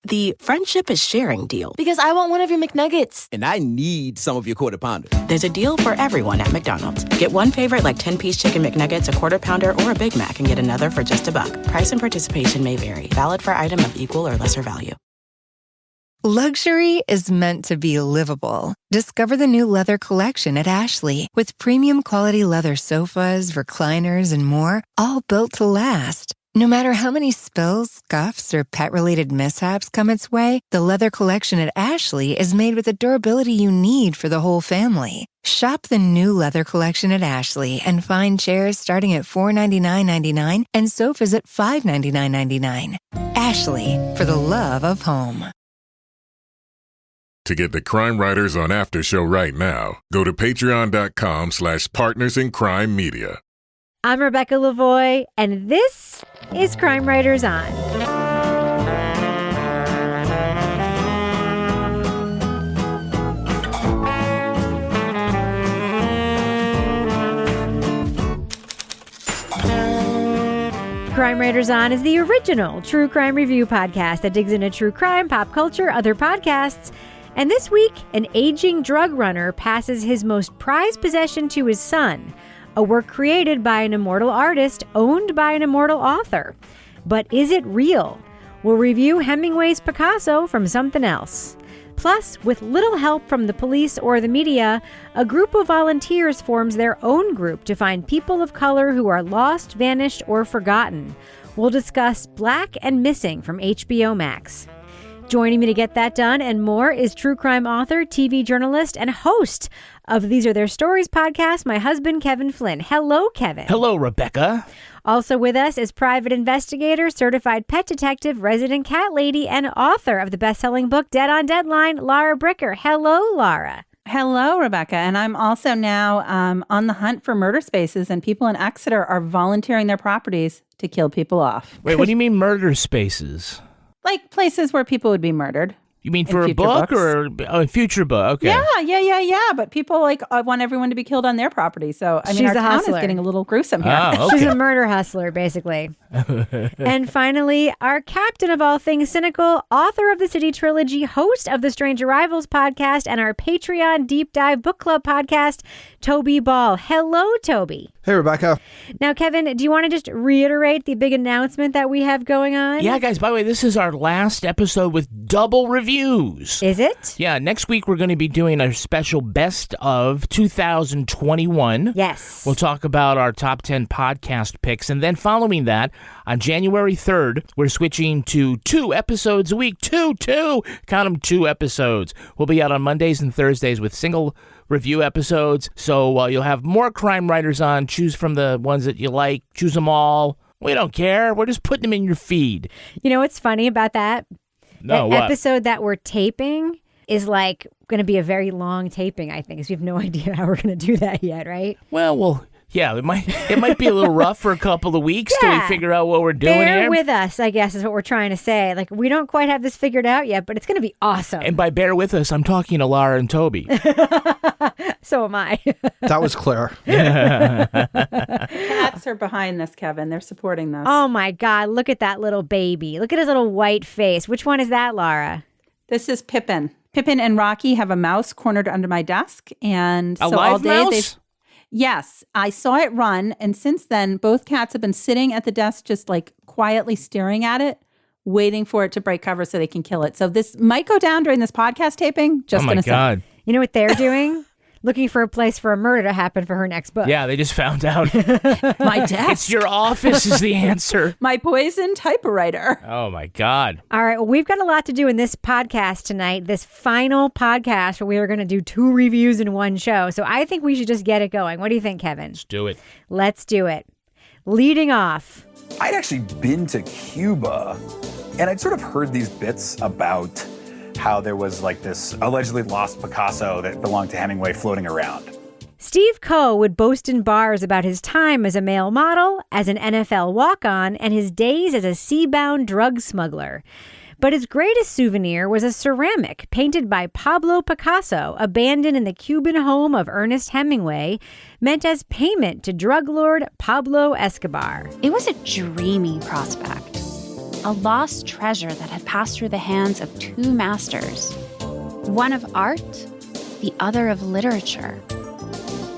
the friendship is sharing deal. Because I want one of your McNuggets. And I need some of your Quarter Pounder. There's a deal for everyone at McDonald's. Get one favorite like 10-piece chicken McNuggets, a Quarter Pounder, or a Big Mac, and get another for just $1. Price and participation may vary. Valid for item of equal or lesser value. Luxury is meant to be livable. Discover the new leather collection at Ashley with premium quality leather sofas, recliners, and more, all built to last. No matter how many spills, scuffs, or pet-related mishaps come its way, the leather collection at Ashley is made with the durability you need for the whole family. Shop the new leather collection at Ashley and find chairs starting at $499.99 and sofas at $599.99. Ashley, for the love of home. To get the Crime Writers on Aftershow right now, go to patreon.com/partnersincrimemedia. I'm Rebecca Lavoie, and this is Crime Writers On. Crime Writers On is the original true crime review podcast that digs into true crime, pop culture, other podcasts. And this week, an aging drug runner passes his most prized possession to his son, a work created by an immortal artist owned by an immortal author. But is it real? We'll review Hemingway's Picasso from Something Else. Plus, with little help from the police or the media, a group of volunteers forms their own group to find people of color who are lost, vanished, or forgotten. We'll discuss Black and Missing from HBO Max. Joining me to get that done and more is true crime author, TV journalist, and host of These Are Their Stories podcast, my husband, Kevin Flynn. Hello, Kevin. Hello, Rebecca. Also with us is private investigator, certified pet detective, resident cat lady, and author of the best-selling book, Dead on Deadline, Laura Bricker. Hello, Laura. Hello, Rebecca. And I'm also now on the hunt for murder spaces, and people in Exeter are volunteering their properties to kill people off. Wait, what do you mean murder spaces? Like places where people would be murdered. You mean for a book books. or a future book? Okay. Yeah. But people want everyone to be killed on their property. So, I mean, our town is getting a little gruesome here. Oh, okay. She's a murder hustler, basically. And finally, our captain of all things cynical, author of the City Trilogy, host of the Strange Arrivals podcast, and our Patreon Deep Dive Book Club podcast, Toby Ball. Hello, Toby. Hey, Rebecca. Now, Kevin, do you want to just reiterate the big announcement that we have going on? Yeah, guys, by the way, this is our last episode with double reviews. Is it? Yeah, next week we're going to be doing a special best of 2021. Yes. We'll talk about our top 10 podcast picks. And then following that, on January 3rd, we're switching to 2 episodes a week. Two. Count them, 2 episodes. We'll be out on Mondays and Thursdays with single review episodes. So you'll have more crime writers on. Choose from the ones that you like. Choose them all. We don't care. We're just putting them in your feed. You know what's funny about that? No, that what? episode that we're taping is like going to be a very long taping, I think, because we have no idea how we're going to do that yet, right? Well, yeah, it might be a little rough for a couple of weeks till we figure out what we're doing Bear here. with us, I guess, is what we're trying to say. Like, we don't quite have this figured out yet, but it's going to be awesome. And by bear with us, I'm talking to Laura and Toby. So am I. That was clear. Cats are behind this, Kevin. They're supporting this. Oh, my God. Look at that little baby. Look at his little white face. Which one is that, Laura? This is Pippin. Pippin and Rocky have a mouse cornered under my desk. And A so live all day mouse? Yes, I saw it run. And since then, both cats have been sitting at the desk, just like quietly staring at it, waiting for it to break cover so they can kill it. So this might go down during this podcast taping. Just oh, my gonna say. God. You know what they're doing? Looking for a place for a murder to happen for her next book. Yeah, they just found out. My desk. It's your office is the answer. My poison typewriter. Oh, my God. All right. Well, we've got a lot to do in this podcast tonight, this final podcast where we are going to do 2 reviews in one show. So I think we should just get it going. What do you think, Kevin? Let's do it. Let's do it. Leading off. I'd actually been to Cuba, and I'd sort of heard these bits about how there was like this allegedly lost Picasso that belonged to Hemingway floating around. Steve Coe would boast in bars about his time as a male model, as an NFL walk-on, and his days as a sea-bound drug smuggler. But his greatest souvenir was a ceramic painted by Pablo Picasso, abandoned in the Cuban home of Ernest Hemingway, meant as payment to drug lord Pablo Escobar. It was a dreamy prospect. a lost treasure that had passed through the hands of two masters, one of art, the other of literature.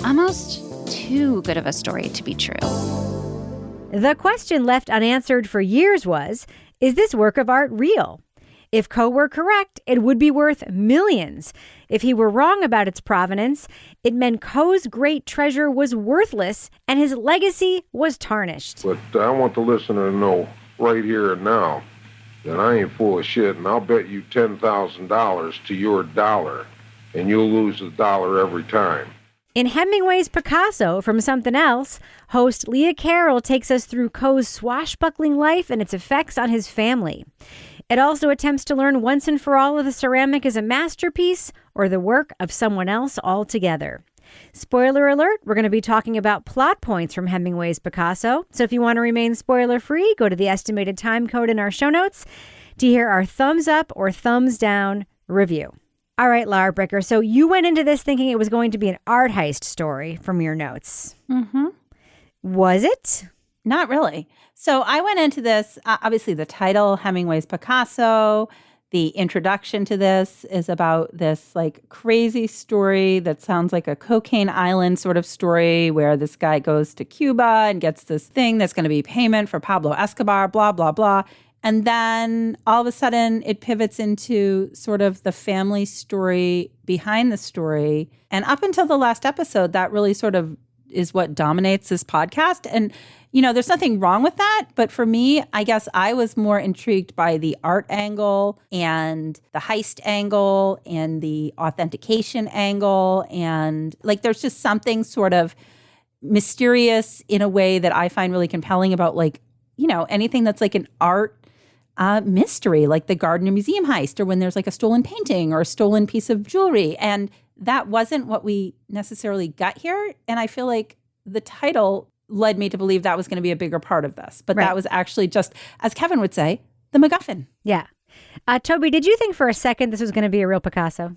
Almost too good of a story to be true. The question left unanswered for years was, is this work of art real? If Coe were correct, it would be worth millions. If he were wrong about its provenance, it meant Coe's great treasure was worthless and his legacy was tarnished. But I want the listener to know right here and now that I ain't full of shit, and I'll bet you $10,000 to your dollar, and you'll lose the dollar every time. In Hemingway's Picasso from Something Else, host Leah Carroll takes us through Coe's swashbuckling life and its effects on his family. It also attempts to learn once and for all if the ceramic is a masterpiece or the work of someone else altogether. Spoiler alert, we're going to be talking about plot points from Hemingway's Picasso. So if you want to remain spoiler-free, go to the estimated time code in our show notes to hear our thumbs up or thumbs down review. All right, Lara Bricker, so you went into this thinking it was going to be an art heist story from your notes. Mm-hmm. Was it? Not really. So I went into this, obviously the title, Hemingway's Picasso. The introduction to this is about this like crazy story that sounds like a cocaine island sort of story where this guy goes to Cuba and gets this thing that's going to be payment for Pablo Escobar, blah, blah, blah. And then all of a sudden it pivots into sort of the family story behind the story. And up until the last episode, that really sort of is what dominates this podcast. And, you know, there's nothing wrong with that. But for me, I guess I was more intrigued by the art angle and the heist angle and the authentication angle. And like, there's just something sort of mysterious in a way that I find really compelling about, like, you know, anything that's like an art mystery, like the Gardner Museum heist, or when there's like a stolen painting or a stolen piece of jewelry. And that wasn't what we necessarily got here. And I feel like the title led me to believe that was going to be a bigger part of this. But that was actually just, as Kevin would say, the MacGuffin. Yeah. Toby, did you think for a second this was going to be a real Picasso?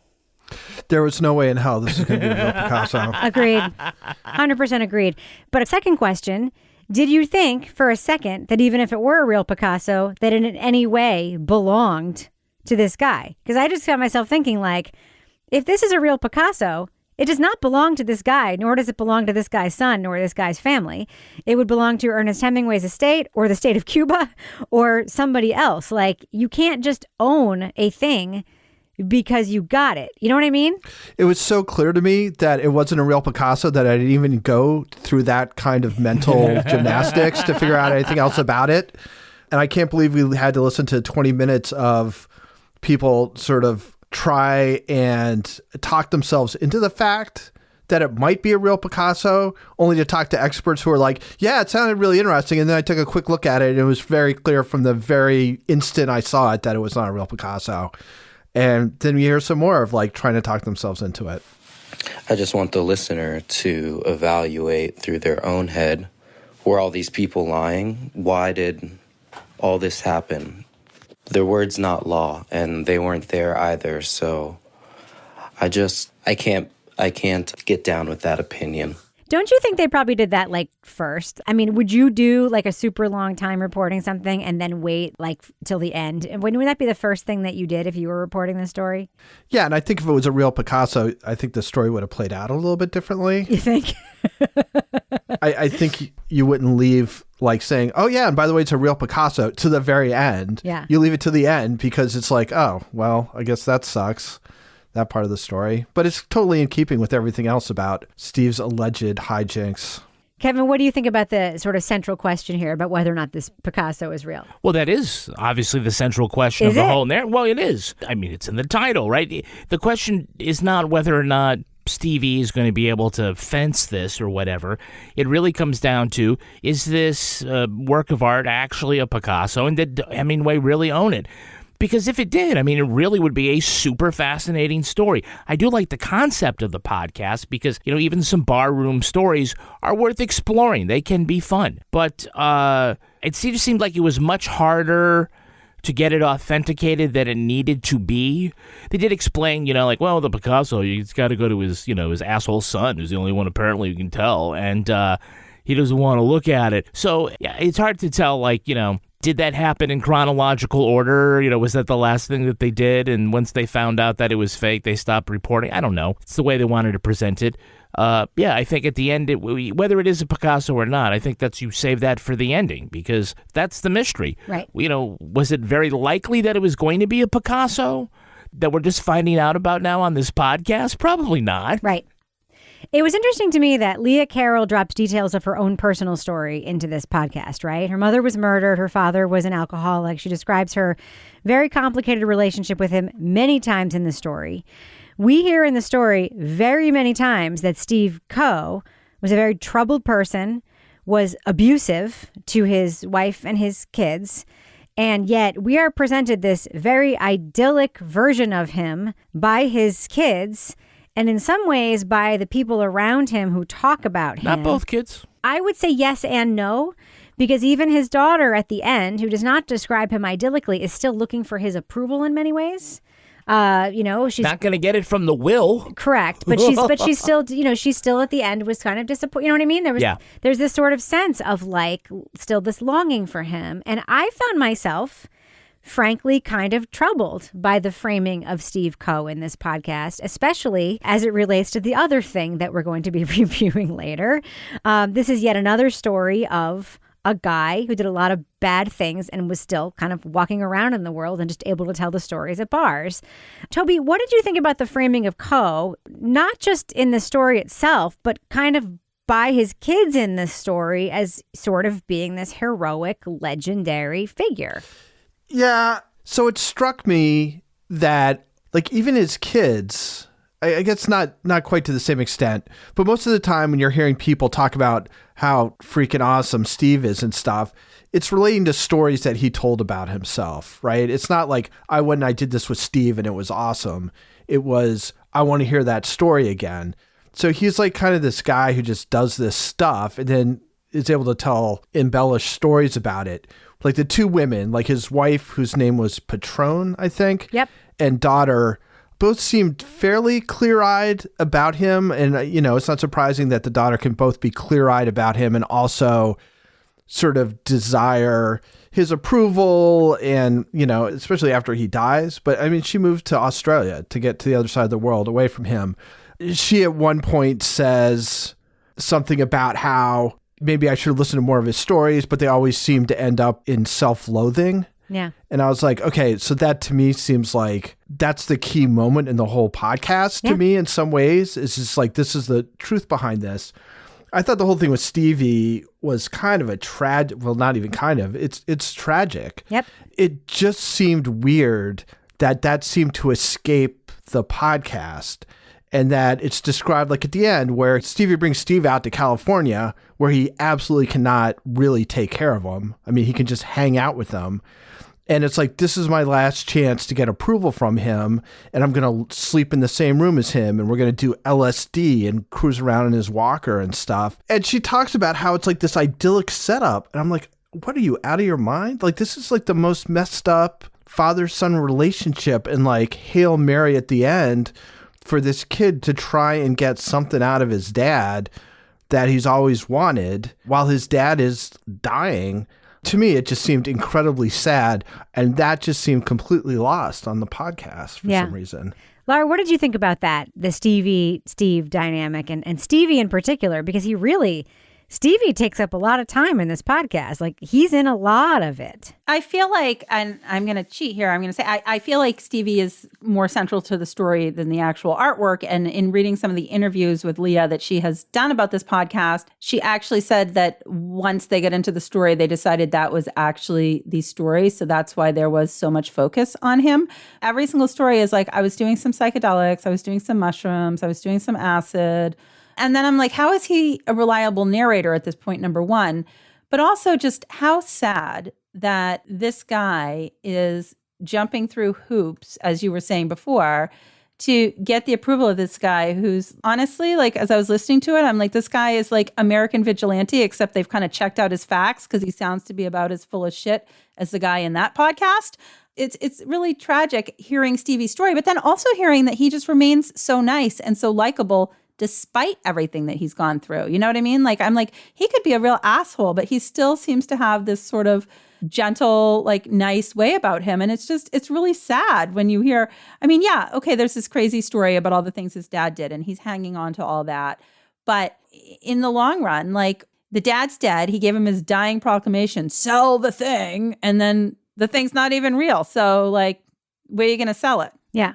There was no way in hell this was going to be a real Picasso. Agreed. 100% agreed. But a second question, did you think for a second that even if it were a real Picasso, that it in any way belonged to this guy? Because I just found myself thinking, like, if this is a real Picasso, it does not belong to this guy, nor does it belong to this guy's son, nor this guy's family. It would belong to Ernest Hemingway's estate or the state of Cuba or somebody else. Like, you can't just own a thing because you got it. You know what I mean? It was so clear to me that it wasn't a real Picasso that I didn't even go through that kind of mental gymnastics to figure out anything else about it. And I can't believe we had to listen to 20 minutes of people sort of try and talk themselves into the fact that it might be a real Picasso, only to talk to experts who are like, yeah, it sounded really interesting. And then I took a quick look at it and it was very clear from the very instant I saw it that it was not a real Picasso. And then we hear some more of like trying to talk themselves into it. I just want the listener to evaluate through their own head, were all these people lying? Why did all this happen? Their word's not law, and they weren't there either. So I can't get down with that opinion. Don't you think they probably did that like first? I mean, would you do like a super long time reporting something and then wait like till the end? And wouldn't that be the first thing that you did if you were reporting the story? Yeah, and I think if it was a real Picasso, I think the story would have played out a little bit differently. You think? I think you wouldn't leave like saying, oh yeah, and by the way, it's a real Picasso to the very end. Yeah. You leave it to the end because it's like, oh, well, I guess that sucks. That part of the story. But it's totally in keeping with everything else about Steve's alleged hijinks. Kevin, what do you think about the sort of central question here about whether or not this Picasso is real? Well, that is obviously the central question of the whole narrative. Well, it is. I mean, it's in the title, right? The question is not whether or not Stevie is going to be able to fence this or whatever. It really comes down to, is this work of art actually a Picasso? And did Hemingway really own it? Because if it did, I mean, it really would be a super fascinating story. I do like the concept of the podcast because, you know, even some barroom stories are worth exploring. They can be fun. But it just seemed like it was much harder to get it authenticated than it needed to be. They did explain, you know, like, well, the Picasso, he's got to go to his, you know, his asshole son, who's the only one apparently who can tell. And he doesn't want to look at it. So yeah, it's hard to tell, like, you know, Did that happen in chronological order? Was that the last thing that they did? And once they found out that it was fake, they stopped reporting? I don't know. It's the way they wanted to present it. I think at the end, whether it is a Picasso or not, I think you save that for the ending because that's the mystery. Right. Was it very likely that it was going to be a Picasso that we're just finding out about now on this podcast? Probably not. Right. It was interesting to me that Leah Carroll drops details of her own personal story into this podcast, right? Her mother was murdered. Her father was an alcoholic. She describes her very complicated relationship with him many times in the story. We hear in the story very many times that Steve Coe was a very troubled person, was abusive to his wife and his kids, and yet we are presented this very idyllic version of him by his kids and in some ways by the people around him who talk about him. Not both kids. I would say yes and no, because even his daughter at the end, who does not describe him idyllically, is still looking for his approval in many ways. She's not going to get it from the will. Correct. But she's still, she's still at the end was kind of disappointed. You know what I mean? There's this sort of sense of like still this longing for him. And I found myself frankly kind of troubled by the framing of Steve Coe in this podcast, especially as it relates to the other thing that we're going to be reviewing later. This is yet another story of a guy who did a lot of bad things and was still kind of walking around in the world and just able to tell the stories at bars. Toby, what did you think about the framing of Coe, not just in the story itself, but kind of by his kids in this story as sort of being this heroic, legendary figure? Yeah. So it struck me that like even his kids, I guess not quite to the same extent, but most of the time when you're hearing people talk about how freaking awesome Steve is and stuff, it's relating to stories that he told about himself, right? It's not like I did this with Steve and it was awesome. It was, I want to hear that story again. So he's like kind of this guy who just does this stuff and then is able to tell embellished stories about it. Like the two women, like his wife, whose name was Patron, I think. Yep. And daughter, both seemed fairly clear-eyed about him. And, it's not surprising that the daughter can both be clear-eyed about him and also sort of desire his approval and, especially after he dies. But I mean, she moved to Australia to get to the other side of the world away from him. She at one point says something about how maybe I should listen to more of his stories, but they always seem to end up in self-loathing. Yeah. And I was like, okay, so that to me seems like that's the key moment in the whole podcast to me in some ways. It's just like, this is the truth behind this. I thought the whole thing with Stevie was kind of not even kind of, it's tragic. Yep. It just seemed weird that seemed to escape the podcast. And that it's described like at the end where Stevie brings Steve out to California where he absolutely cannot really take care of him. I mean, he can just hang out with them. And it's like, this is my last chance to get approval from him. And I'm going to sleep in the same room as him. And we're going to do LSD and cruise around in his walker and stuff. And she talks about how it's like this idyllic setup. And I'm like, what are you, out of your mind? Like, this is like the most messed up father-son relationship. And like Hail Mary at the end for this kid to try and get something out of his dad that he's always wanted while his dad is dying. To me, it just seemed incredibly sad. And that just seemed completely lost on the podcast for some reason. Laura, what did you think about that? The Steve dynamic and Stevie in particular, because Stevie takes up a lot of time in this podcast. Like, he's in a lot of it. I feel like, and I'm going to cheat here, I'm going to say, I feel like Stevie is more central to the story than the actual artwork. And in reading some of the interviews with Leah that she has done about this podcast, she actually said that once they get into the story, they decided that was actually the story. So that's why there was so much focus on him. Every single story is like, I was doing some psychedelics, I was doing some mushrooms, I was doing some acid. And then I'm like, how is he a reliable narrator at this point, number one? But also just how sad that this guy is jumping through hoops, as you were saying before, to get the approval of this guy who's honestly, like, as I was listening to it, I'm like, this guy is like American Vigilante, except they've kind of checked out his facts because he sounds to be about as full of shit as the guy in that podcast. It's really tragic hearing Stevie's story, but then also hearing that he just remains so nice and so likable despite everything that he's gone through. You know what I mean? Like, I'm like, he could be a real asshole, but he still seems to have this sort of gentle, like nice way about him. And it's really sad when you hear, I mean, yeah, okay, there's this crazy story about all the things his dad did and he's hanging on to all that. But in the long run, like the dad's dead. He gave him his dying proclamation, sell the thing. And then the thing's not even real. So like, where are you going to sell it? Yeah.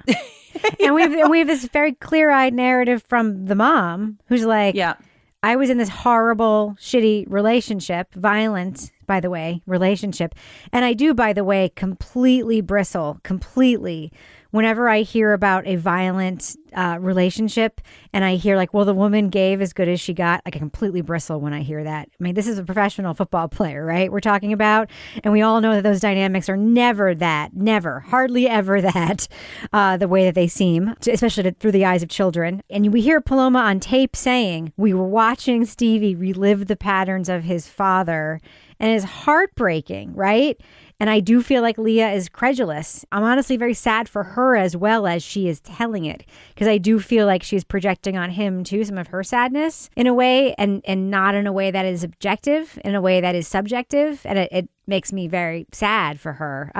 And we have this very clear-eyed narrative from the mom who's like, yeah, I was in this horrible, shitty relationship, violent, by the way, relationship. And I do, by the way, completely bristle, completely, whenever I hear about a violent relationship and I hear like, well, the woman gave as good as she got, like I completely bristle when I hear that. I mean, this is a professional football player, right? We're talking about, and we all know that those dynamics are never that, never, hardly ever that, the way that they seem, especially through the eyes of children. And we hear Paloma on tape saying, we were watching Stevie relive the patterns of his father, and it's heartbreaking, right? And I do feel like Leah is credulous. I'm honestly very sad for her as well as she is telling it, because I do feel like she's projecting on him too some of her sadness in a way, and not in a way that is objective, in a way that is subjective. And it makes me very sad for her.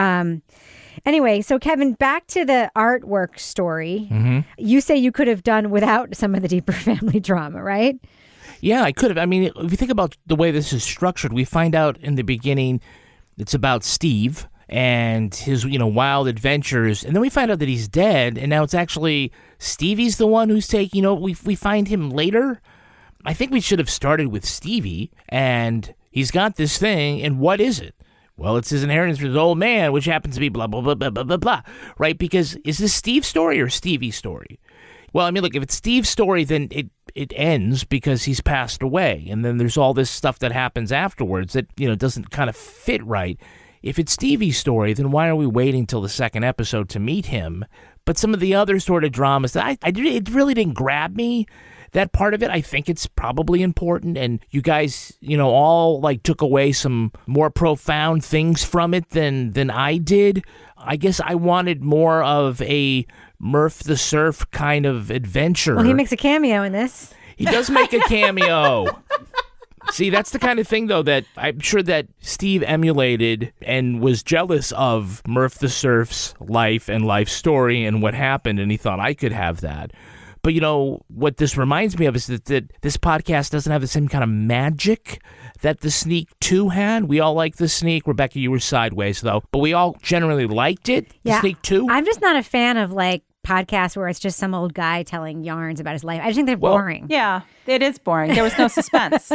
Anyway, so Kevin, back to the artwork story. Mm-hmm. You say you could have done without some of the deeper family drama, right? Yeah, I could have. I mean, if you think about the way this is structured, we find out in the beginning it's about Steve and his, wild adventures. And then we find out that he's dead. And now it's actually Stevie's the one who's taking, we find him later. I think we should have started with Stevie, and he's got this thing. And what is it? Well, it's his inheritance from his old man, which happens to be blah, blah, blah, blah, blah, blah, blah. Right? Because is this Steve's story or Stevie's story? Well, I mean, look, if it's Steve's story, then it ends because he's passed away. And then there's all this stuff that happens afterwards that, doesn't kind of fit right. If it's Stevie's story, then why are we waiting till the second episode to meet him? But some of the other sort of dramas that it really didn't grab me, that part of it. I think it's probably important. And you guys, all like took away some more profound things from it than I did. I guess I wanted more of a Murph the Surf kind of adventure. Well, he makes a cameo in this. He does make a cameo. See, that's the kind of thing, though, that I'm sure that Steve emulated and was jealous of Murph the Surf's life and life story and what happened, and he thought I could have that. But, what this reminds me of is that this podcast doesn't have the same kind of magic that The Sneak 2 had. We all like The Sneak. Rebecca, you were sideways, though. But we all generally liked it, yeah. The Sneak 2. I'm just not a fan of, podcasts where it's just some old guy telling yarns about his life. I just think they're boring. Yeah, it is boring. There was no suspense.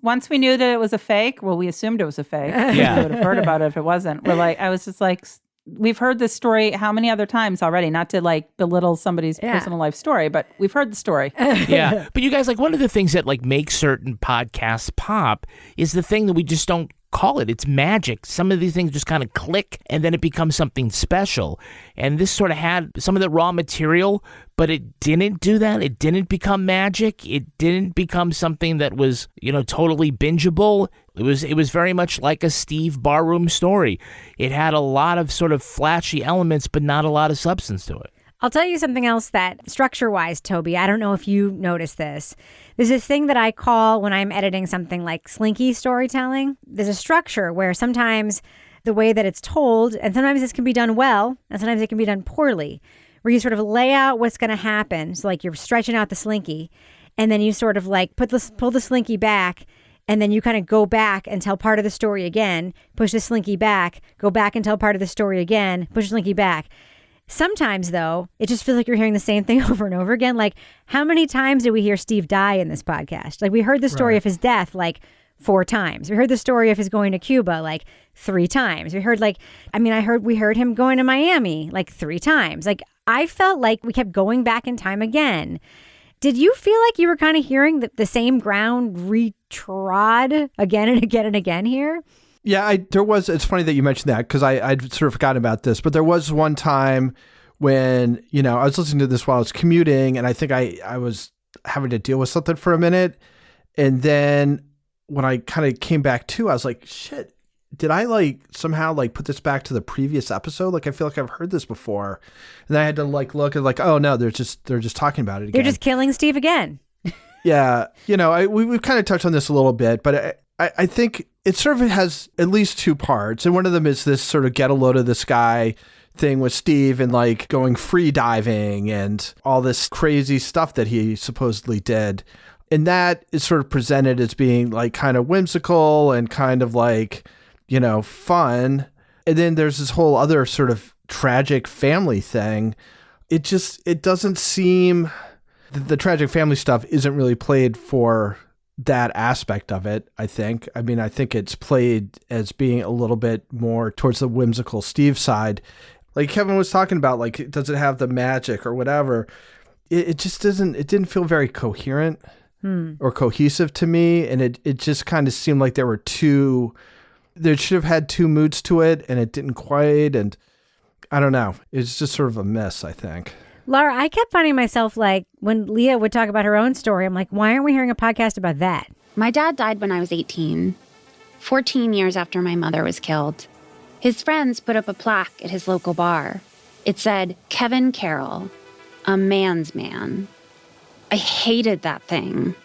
Once we knew that it was a fake, well, we assumed it was a fake. Yeah. We would have heard about it if it wasn't. I was just like, we've heard this story how many other times already? Not to belittle somebody's personal life story, but we've heard the story. Yeah. But you guys, one of the things that makes certain podcasts pop is the thing that we just don't call it. It's magic. Some of these things just kind of click and then it becomes something special. And this sort of had some of the raw material, but it didn't do that. It didn't become magic. It didn't become something that was, totally bingeable. It was very much like a Steve barroom story. It had a lot of sort of flashy elements, but not a lot of substance to it. I'll tell you something else that structure-wise, Toby, I don't know if you noticed this. There's a thing that I call when I'm editing something like slinky storytelling. There's a structure where sometimes the way that it's told, and sometimes this can be done well, and sometimes it can be done poorly, where you sort of lay out what's going to happen. So you're stretching out the slinky, and then you sort of pull the slinky back, and then you kind of go back and tell part of the story again, push the slinky back, go back and tell part of the story again, push the slinky back. Sometimes, though, it just feels like you're hearing the same thing over and over again. How many times did we hear Steve die in this podcast? We heard the story of his death 4 times. We heard the story of his going to Cuba 3 times. We heard we heard him going to Miami 3 times. I felt like we kept going back in time again. Did you feel like you were kind of hearing the same ground retrod again and again and again here? Yeah, it's funny that you mentioned that because I'd sort of forgotten about this, but there was one time when, I was listening to this while I was commuting and I think I was having to deal with something for a minute. And then when I kind of came back to, I was like, shit, did I somehow put this back to the previous episode? I feel like I've heard this before. And then I had to look at oh no, they're just talking about it again. They're just killing Steve again. Yeah. We've kind of touched on this a little bit, but I think it sort of has at least two parts. And one of them is this sort of get a load of this guy thing with Steve and like going free diving and all this crazy stuff that he supposedly did. And that is sort of presented as being like kind of whimsical and kind of like, you know, fun. And then there's this whole other sort of tragic family thing. It doesn't seem, the tragic family stuff isn't really played for that aspect of it, I think. I mean, I think it's played as being a little bit more towards the whimsical Steve side. Like Kevin was talking about, like, does it have the magic or whatever? It just doesn't, it didn't feel very coherent or cohesive to me. And it just kind of seemed like there should have had two moods to it, and it didn't quite. And I don't know. It's just sort of a miss, I think. Laura, I kept finding myself like, when Leah would talk about her own story, I'm like, why aren't we hearing a podcast about that? My dad died when I was 18, 14 years after my mother was killed. His friends put up a plaque at his local bar. It said, Kevin Carroll, a man's man. I hated that thing.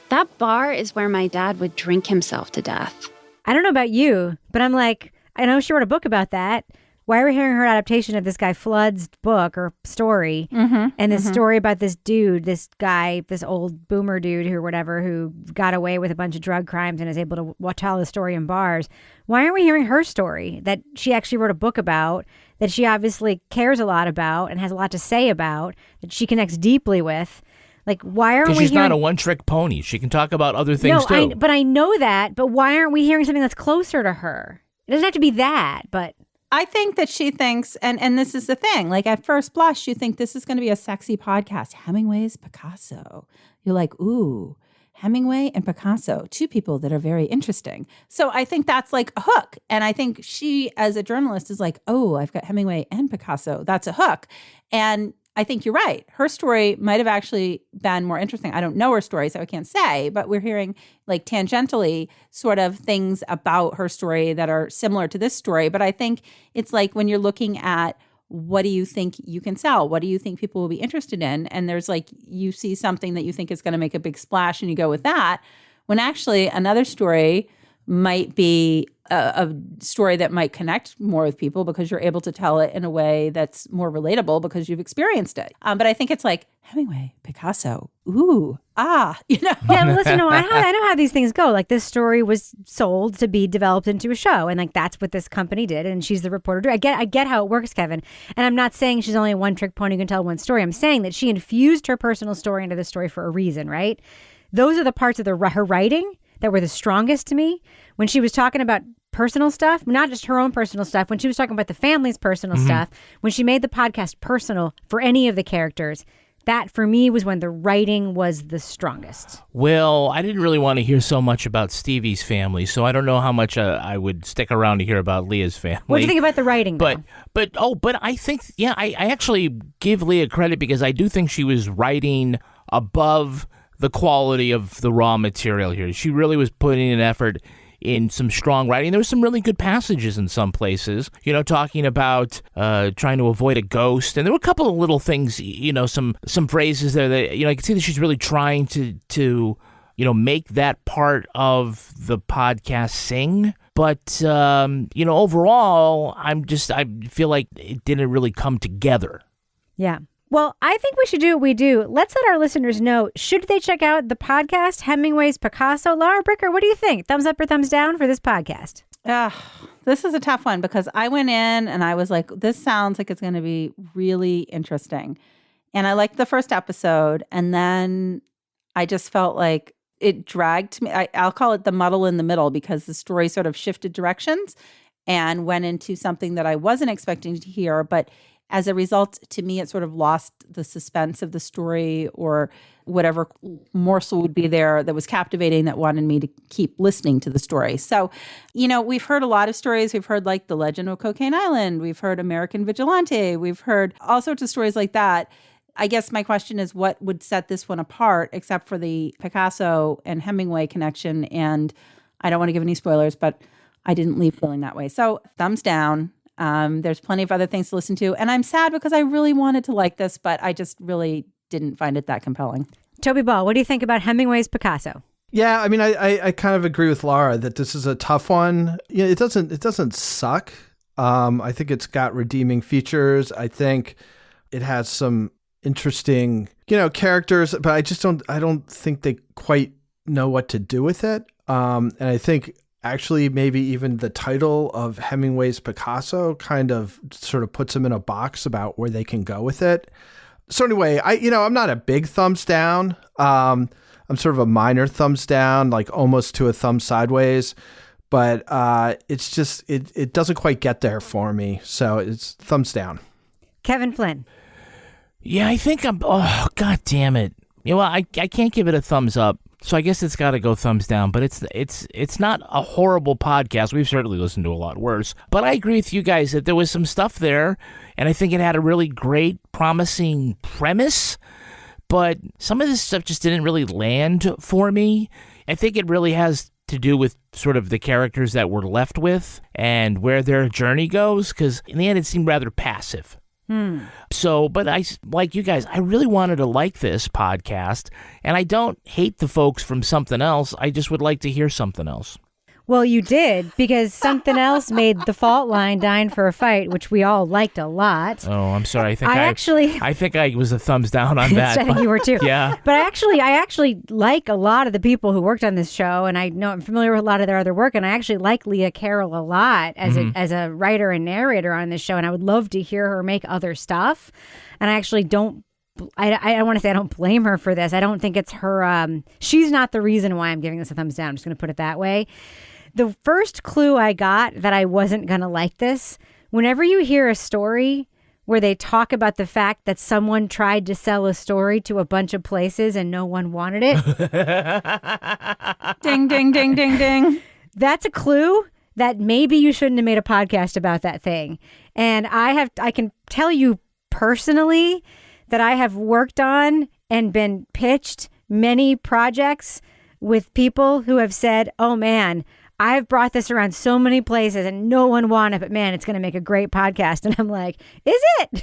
That bar is where my dad would drink himself to death. I don't know about you, but I'm like, I know she wrote a book about that. Why are we hearing her adaptation of this guy Flood's book or story? And this story about this dude, this guy, this old boomer dude or whatever, who got away with a bunch of drug crimes and is able to tell the story in bars. Why aren't we hearing her story that she actually wrote a book about, that she obviously cares a lot about and has a lot to say about, that she connects deeply with? Like, why aren't we hearing... Because she's not a one-trick pony. She can talk about other things, too. But I know that. But why aren't we hearing something that's closer to her? It doesn't have to be that, but... I think that she thinks, and this is the thing, like at first blush, you think this is going to be a sexy podcast. Hemingway's Picasso. You're like, ooh, Hemingway and Picasso, two people that are very interesting. So I think that's like a hook. And I think she, as a journalist, is like, oh, I've got Hemingway and Picasso. That's a hook. And I think you're right. Her story might have actually been more interesting. I don't know her story, so I can't say, but we're hearing like tangentially sort of things about her story that are similar to this story. But I think it's like when you're looking at what do you think you can sell? What do you think people will be interested in? And there's like, you see something that you think is going to make a big splash and you go with that, when actually another story might be a story that might connect more with people because you're able to tell it in a way that's more relatable because you've experienced it. But I think it's like Hemingway, Picasso, ooh, you know. Yeah, but listen, I know how these things go. Like this story was sold to be developed into a show, and like that's what this company did. And she's the reporter. I get how it works, Kevin. And I'm not saying she's only a one-trick pony who can tell one story. I'm saying that she infused her personal story into the story for a reason, right? Those are the parts of her writing that were the strongest to me. When she was talking about personal stuff, not just her own personal stuff, when she was talking about the family's personal stuff, when she made the podcast personal for any of the characters, that for me was when the writing was the strongest. Well, I didn't really want to hear so much about Stevie's family, so I don't know how much I would stick around to hear about Leah's family. What do you think about the writing, But I think, I actually give Leah credit because I do think she was writing above the quality of the raw material here. She really was putting an effort in some strong writing. There were some really good passages in some places, you know, talking about trying to avoid a ghost. And there were a couple of little things, you know, some phrases there that, you know, I can see that she's really trying to you know, make that part of the podcast sing. But, you know, overall, I feel like it didn't really come together. Yeah. Well, I think we should do what we do. Let's let our listeners know, should they check out the podcast, Hemingway's Picasso? Laura Bricker, what do you think? Thumbs up or thumbs down for this podcast? This is a tough one because I went in and I was like, this sounds like it's going to be really interesting. And I liked the first episode. And then I just felt like it dragged me. I'll call it the muddle in the middle because the story sort of shifted directions and went into something that I wasn't expecting to hear. But as a result, to me, it sort of lost the suspense of the story or whatever morsel would be there that was captivating that wanted me to keep listening to the story. So, you know, we've heard a lot of stories. We've heard like The Legend of Cocaine Island. We've heard American Vigilante. We've heard all sorts of stories like that. I guess my question is what would set this one apart except for the Picasso and Hemingway connection? And I don't want to give any spoilers, but I didn't leave feeling that way. So thumbs down. There's plenty of other things to listen to. And I'm sad because I really wanted to like this, but I just really didn't find it that compelling. Toby Ball, what do you think about Hemingway's Picasso? Yeah, I mean, I kind of agree with Laura that this is a tough one. You know, it doesn't suck. I think it's got redeeming features. I think it has some interesting, characters, but I don't think they quite know what to do with it. And I think actually maybe even the title of Hemingway's Picasso kind of sort of puts them in a box about where they can go with it. So anyway, I'm not a big thumbs down. I'm sort of a minor thumbs down, like almost to a thumb sideways, but it's just, it doesn't quite get there for me. So it's thumbs down. Kevin Flynn. Yeah, I think God damn it. I can't give it a thumbs up. So I guess it's got to go thumbs down, but it's not a horrible podcast. We've certainly listened to a lot worse. But I agree with you guys that there was some stuff there, and I think it had a really great, promising premise. But some of this stuff just didn't really land for me. I think it really has to do with sort of the characters that we're left with and where their journey goes, because in the end it seemed rather passive. So, but I, like you guys, I really wanted to like this podcast, and I don't hate the folks from Something Else. I just would like to hear something else. Well, you did, because Something Else made The Fault Line Dying for a Fight, which we all liked a lot. Oh, I'm sorry. I think I was a thumbs down on that. I think you were too. Yeah. But I actually like a lot of the people who worked on this show, and I know I'm familiar with a lot of their other work, and I actually like Leah Carroll a lot as a writer and narrator on this show, and I would love to hear her make other stuff. And I actually don't. I want to say I don't blame her for this. I don't think it's her. She's not the reason why I'm giving this a thumbs down. I'm just going to put it that way. The first clue I got that I wasn't going to like this, whenever you hear a story where they talk about the fact that someone tried to sell a story to a bunch of places and no one wanted it. Ding, ding, ding, ding, ding. That's a clue that maybe you shouldn't have made a podcast about that thing. And I can tell you personally that I have worked on and been pitched many projects with people who have said, oh man, I've brought this around so many places and no one wanted it, but man, it's going to make a great podcast. And I'm like, is it?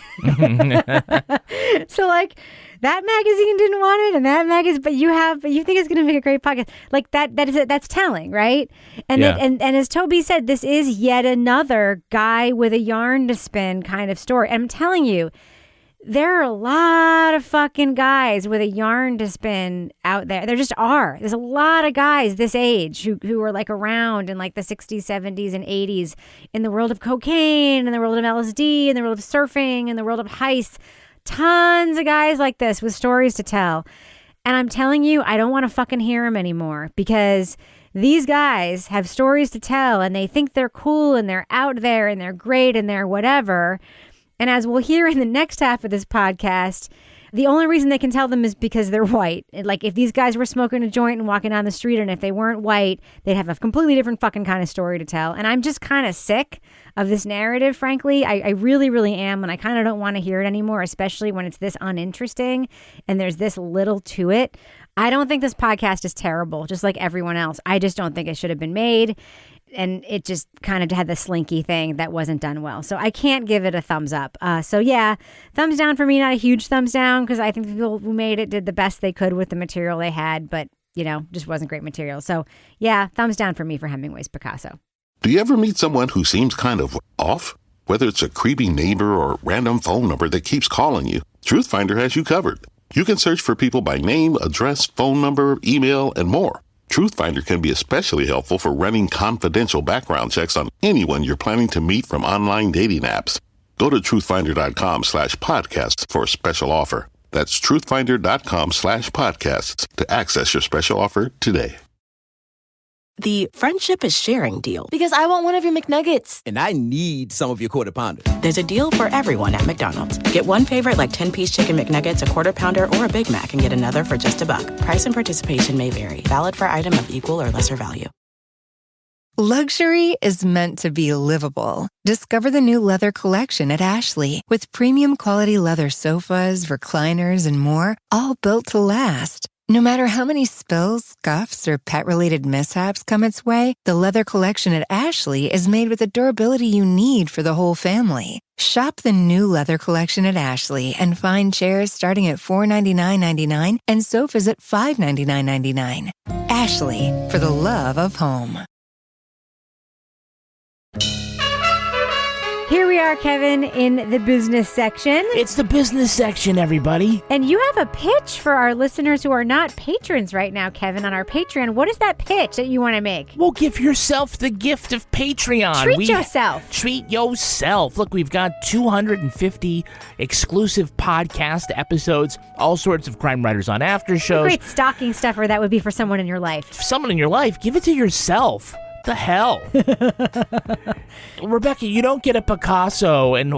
So like that magazine didn't want it and that magazine, but you think it's going to make a great podcast. Like that's telling, right? And and as Toby said, this is yet another guy with a yarn to spin kind of story. And I'm telling you, there are a lot of fucking guys with a yarn to spin out there. There just are. There's a lot of guys this age who are like around in like the 60s, 70s, and 80s in the world of cocaine, in the world of LSD, in the world of surfing, in the world of heists. Tons of guys like this with stories to tell. And I'm telling you, I don't want to fucking hear them anymore, because these guys have stories to tell and they think they're cool and they're out there and they're great and they're whatever. And as we'll hear in the next half of this podcast, the only reason they can tell them is because they're white. Like if these guys were smoking a joint and walking down the street, and if they weren't white, they'd have a completely different fucking kind of story to tell. And I'm just kind of sick of this narrative, frankly. I really, really am. And I kind of don't want to hear it anymore, especially when it's this uninteresting and there's this little to it. I don't think this podcast is terrible, just like everyone else. I just don't think it should have been made. And it just kind of had the slinky thing that wasn't done well. So I can't give it a thumbs up. So yeah, thumbs down for me, not a huge thumbs down, because I think the people who made it did the best they could with the material they had, but, just wasn't great material. So yeah, thumbs down for me for Hemingway's Picasso. Do you ever meet someone who seems kind of off? Whether it's a creepy neighbor or random phone number that keeps calling you, Truthfinder has you covered. You can search for people by name, address, phone number, email, and more. Truthfinder can be especially helpful for running confidential background checks on anyone you're planning to meet from online dating apps. Go to truthfinder.com/podcasts for a special offer. That's truthfinder.com/podcasts to access your special offer today. The friendship is sharing deal. Because I want one of your McNuggets. And I need some of your Quarter Pounder. There's a deal for everyone at McDonald's. Get one favorite like 10-piece chicken McNuggets, a Quarter Pounder, or a Big Mac, and get another for just $1. Price and participation may vary. Valid for item of equal or lesser value. Luxury is meant to be livable. Discover the new leather collection at Ashley with premium quality leather sofas, recliners, and more, all built to last. No matter how many spills, scuffs, or pet-related mishaps come its way, the leather collection at Ashley is made with the durability you need for the whole family. Shop the new leather collection at Ashley and find chairs starting at $499.99 and sofas at $599.99. Ashley, for the love of home. Here we are, Kevin, in the business section. It's the business section, everybody. And you have a pitch for our listeners who are not patrons right now, Kevin, on our Patreon. What is that pitch that you want to make? Well, give yourself the gift of Patreon. Treat yourself. Treat yourself. Look, we've got 250 exclusive podcast episodes, all sorts of crime writers on after shows. What a great stocking stuffer that would be for someone in your life. Someone in your life, give it to yourself. The hell? Rebecca, you don't get a Picasso and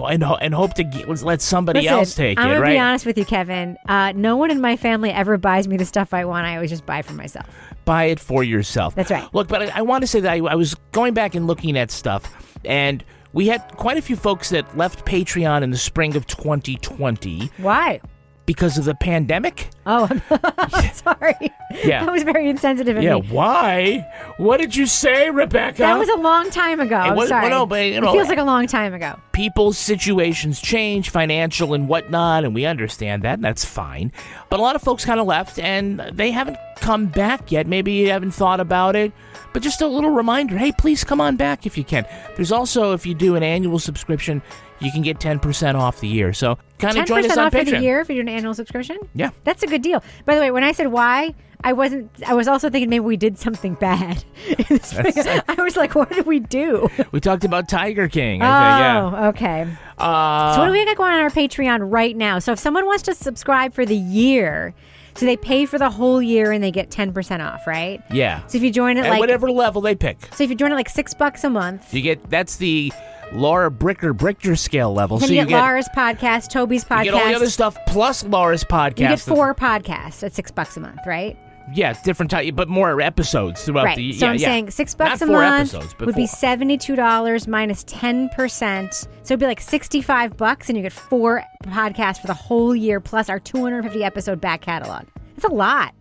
hope to let somebody else take it, right? I'm going to be honest with you, Kevin. No one in my family ever buys me the stuff I want. I always just buy for myself. Buy it for yourself. That's right. Look, but I want to say that I was going back and looking at stuff, and we had quite a few folks that left Patreon in the spring of 2020. Why? Because of the pandemic? Oh, I'm sorry. Yeah. That was very insensitive of me. Yeah, why? What did you say, Rebecca? That was a long time ago. I'm sorry. Well, no, but, it feels like a long time ago. People's situations change, financial and whatnot, and we understand that, and that's fine. But a lot of folks kind of left, and they haven't come back yet. Maybe you haven't thought about it. But just a little reminder, hey, please come on back if you can. There's also, if you do an annual subscription, you can get 10% off the year. So kind of join us on Patreon. 10% off for the year if you do an annual subscription? Yeah. That's a good deal. By the way, when I said why, I was also thinking maybe we did something bad. I was like, what did we do? We talked about Tiger King. Okay. So what do we got going on our Patreon right now? So if someone wants to subscribe for the year, so they pay for the whole year and they get 10% off, right? Yeah. So if you join at whatever level they pick. So if you join at like $6 a month, you get that's the Laura Bricker scale level. Then so you get Laura's podcast, Toby's podcast. You get all the other stuff plus Laura's podcast. You get 4 podcasts at $6 a month, right? Yeah, different type, but more episodes throughout the year. So I'm saying $6 a month would be $72 minus 10%. So it'd be like $65, and you get 4 podcasts for the whole year plus our 250 episode back catalog. That's a lot.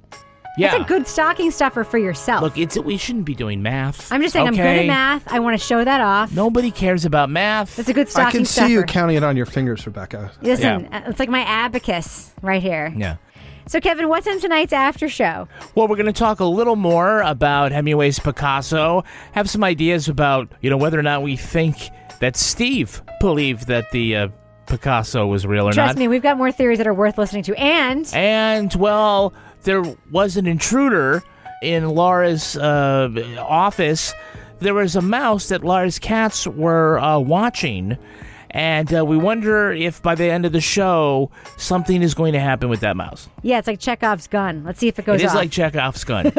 Yeah. That's a good stocking stuffer for yourself. Look, we shouldn't be doing math. I'm just saying I'm good at math. I want to show that off. Nobody cares about math. It's a good stocking stuffer. I can see you counting it on your fingers, Rebecca. Listen, it's like my abacus right here. Yeah. So, Kevin, what's in tonight's after show? Well, we're going to talk a little more about Hemingway's Picasso, have some ideas about, whether or not we think that Steve believed that the Picasso was real or not. Trust me, we've got more theories that are worth listening to. And well, there was an intruder in Laura's office. There was a mouse that Laura's cats were watching. And we wonder if by the end of the show, something is going to happen with that mouse. Yeah, it's like Chekhov's gun. Let's see if it goes off. It is like Chekhov's gun.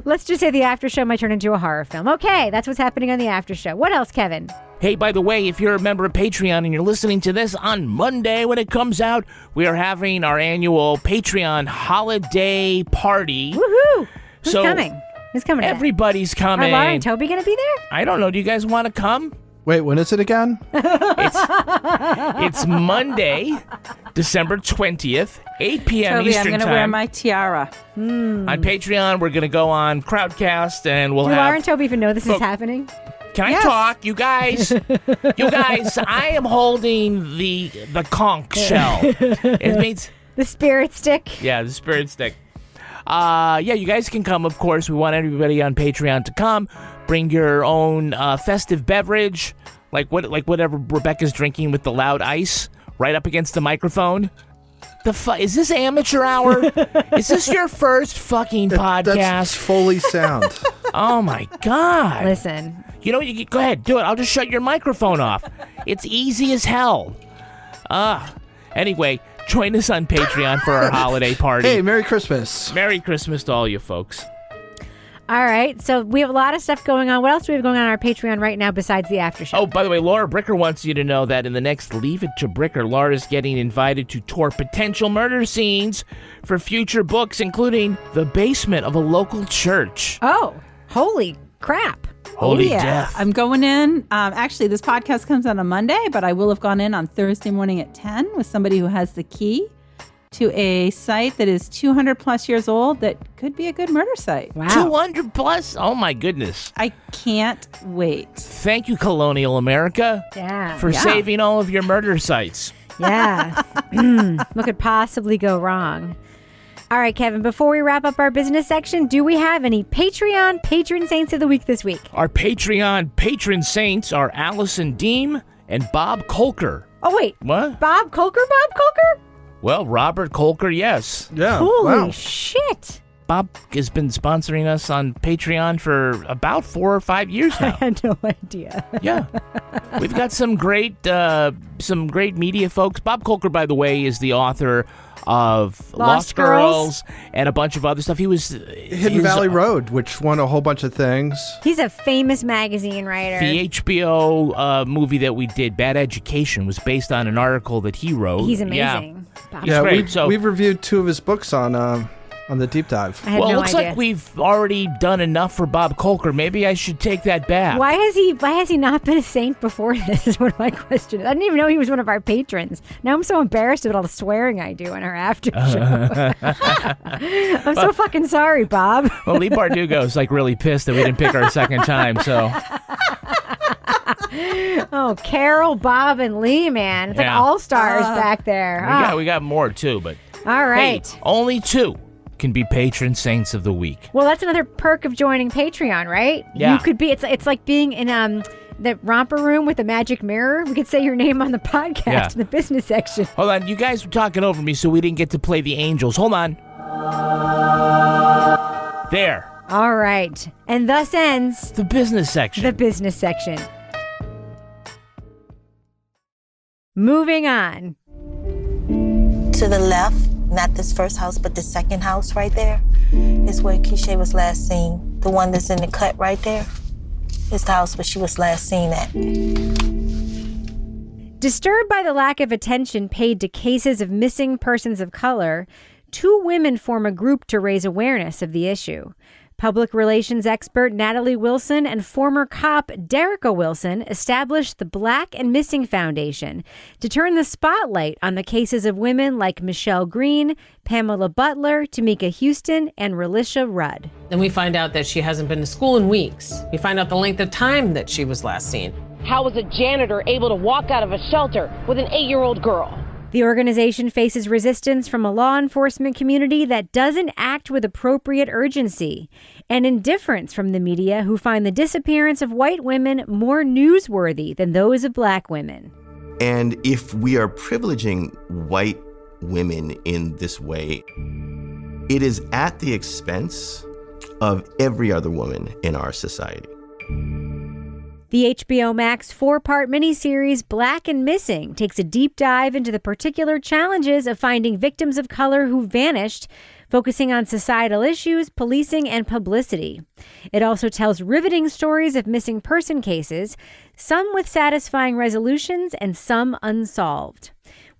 Let's just say the after show might turn into a horror film. Okay, that's what's happening on the after show. What else, Kevin? Hey, by the way, if you're a member of Patreon and you're listening to this on Monday when it comes out, we are having our annual Patreon holiday party. Woohoo! Who's coming? Who's coming? Everybody's coming. Are Laura and Toby going to be there? I don't know. Do you guys want to come? Wait, when is it again? It's Monday, December 20th, 8 p.m. Toby, Eastern I'm going to wear my tiara. On Patreon, we're going to go on Crowdcast, and we'll have... Do Laura and Toby even know this is happening? Can I talk? You guys, I am holding the conch shell. It means... The spirit stick? Yeah, the spirit stick. You guys can come, of course. We want everybody on Patreon to come. Bring your own festive beverage, like whatever Rebecca's drinking with the loud ice right up against the microphone. Is this amateur hour? Is this your first fucking podcast? That's fully sound. Oh my God! Listen, you go ahead, do it. I'll just shut your microphone off. It's easy as hell. Anyway. Join us on Patreon for our holiday party. Hey, Merry Christmas. Merry Christmas to all you folks. All right, so we have a lot of stuff going on. What else do we have going on our Patreon right now besides the after show? Oh, by the way, Laura Bricker wants you to know that in the next Leave It to Bricker, Laura's getting invited to tour potential murder scenes for future books, including the basement of a local church. Oh, holy crap. Holy death. I'm going in. Actually, this podcast comes out on Monday, but I will have gone in on Thursday morning at 10 with somebody who has the key to a site that is 200 plus years old that could be a good murder site. Wow. 200 plus? Oh, my goodness. I can't wait. Thank you, Colonial America, for saving all of your murder sites. Yeah. What could possibly go wrong? All right, Kevin, before we wrap up our business section, do we have any Patreon patron saints of the week this week? Our Patreon patron saints are Allison Deem and Bob Kolker. Oh, wait. What? Bob Kolker? Well, Robert Kolker, yes. Yeah. Holy shit. Bob has been sponsoring us on Patreon for about 4 or 5 years now. I had no idea. Yeah. We've got some great media folks. Bob Kolker, by the way, is the author of Lost Girls and a bunch of other stuff. He was Hidden Valley Road, which won a whole bunch of things. He's a famous magazine writer. The HBO movie that we did, Bad Education, was based on an article that he wrote. He's amazing. Yeah, he's great. We've reviewed 2 of his books on the deep dive. I had it no looks idea. like we've already done enough for Bob Kolker. Maybe I should take that back. Why has he not been a saint before this is what my question is. I didn't even know he was one of our patrons. Now I'm so embarrassed about all the swearing I do on our after show. I'm so fucking sorry, Bob. Well, Lee Bardugo's like really pissed that we didn't pick our second time, so... Oh, Carol, Bob, and Lee, man. It's like all-stars back there. We got more, too, but... All right. Hey, only 2 can be patron saints of the week. Well, that's another perk of joining Patreon, right? Yeah. You could be, it's like being in the romper room with a magic mirror. We could say your name on the podcast in the business section. Hold on, you guys were talking over me, so we didn't get to play the Angels. Hold on. There. All right. And thus ends the business section. Moving on. To the left, not this first house, but the second house right there, is where Keisha was last seen. The one that's in the cut right there is the house where she was last seen at. Disturbed by the lack of attention paid to cases of missing persons of color, 2 women form a group to raise awareness of the issue. Public relations expert Natalie Wilson and former cop Derica Wilson established the Black and Missing Foundation to turn the spotlight on the cases of women like Michelle Green, Pamela Butler, Tamika Houston, and Relisha Rudd. Then we find out that she hasn't been to school in weeks. We find out the length of time that she was last seen. How was a janitor able to walk out of a shelter with an 8-year-old girl? The organization faces resistance from a law enforcement community that doesn't act with appropriate urgency, and indifference from the media who find the disappearance of white women more newsworthy than those of Black women. And if we are privileging white women in this way, it is at the expense of every other woman in our society. The HBO Max 4-part miniseries Black and Missing takes a deep dive into the particular challenges of finding victims of color who vanished, focusing on societal issues, policing, and publicity. It also tells riveting stories of missing person cases, some with satisfying resolutions and some unsolved.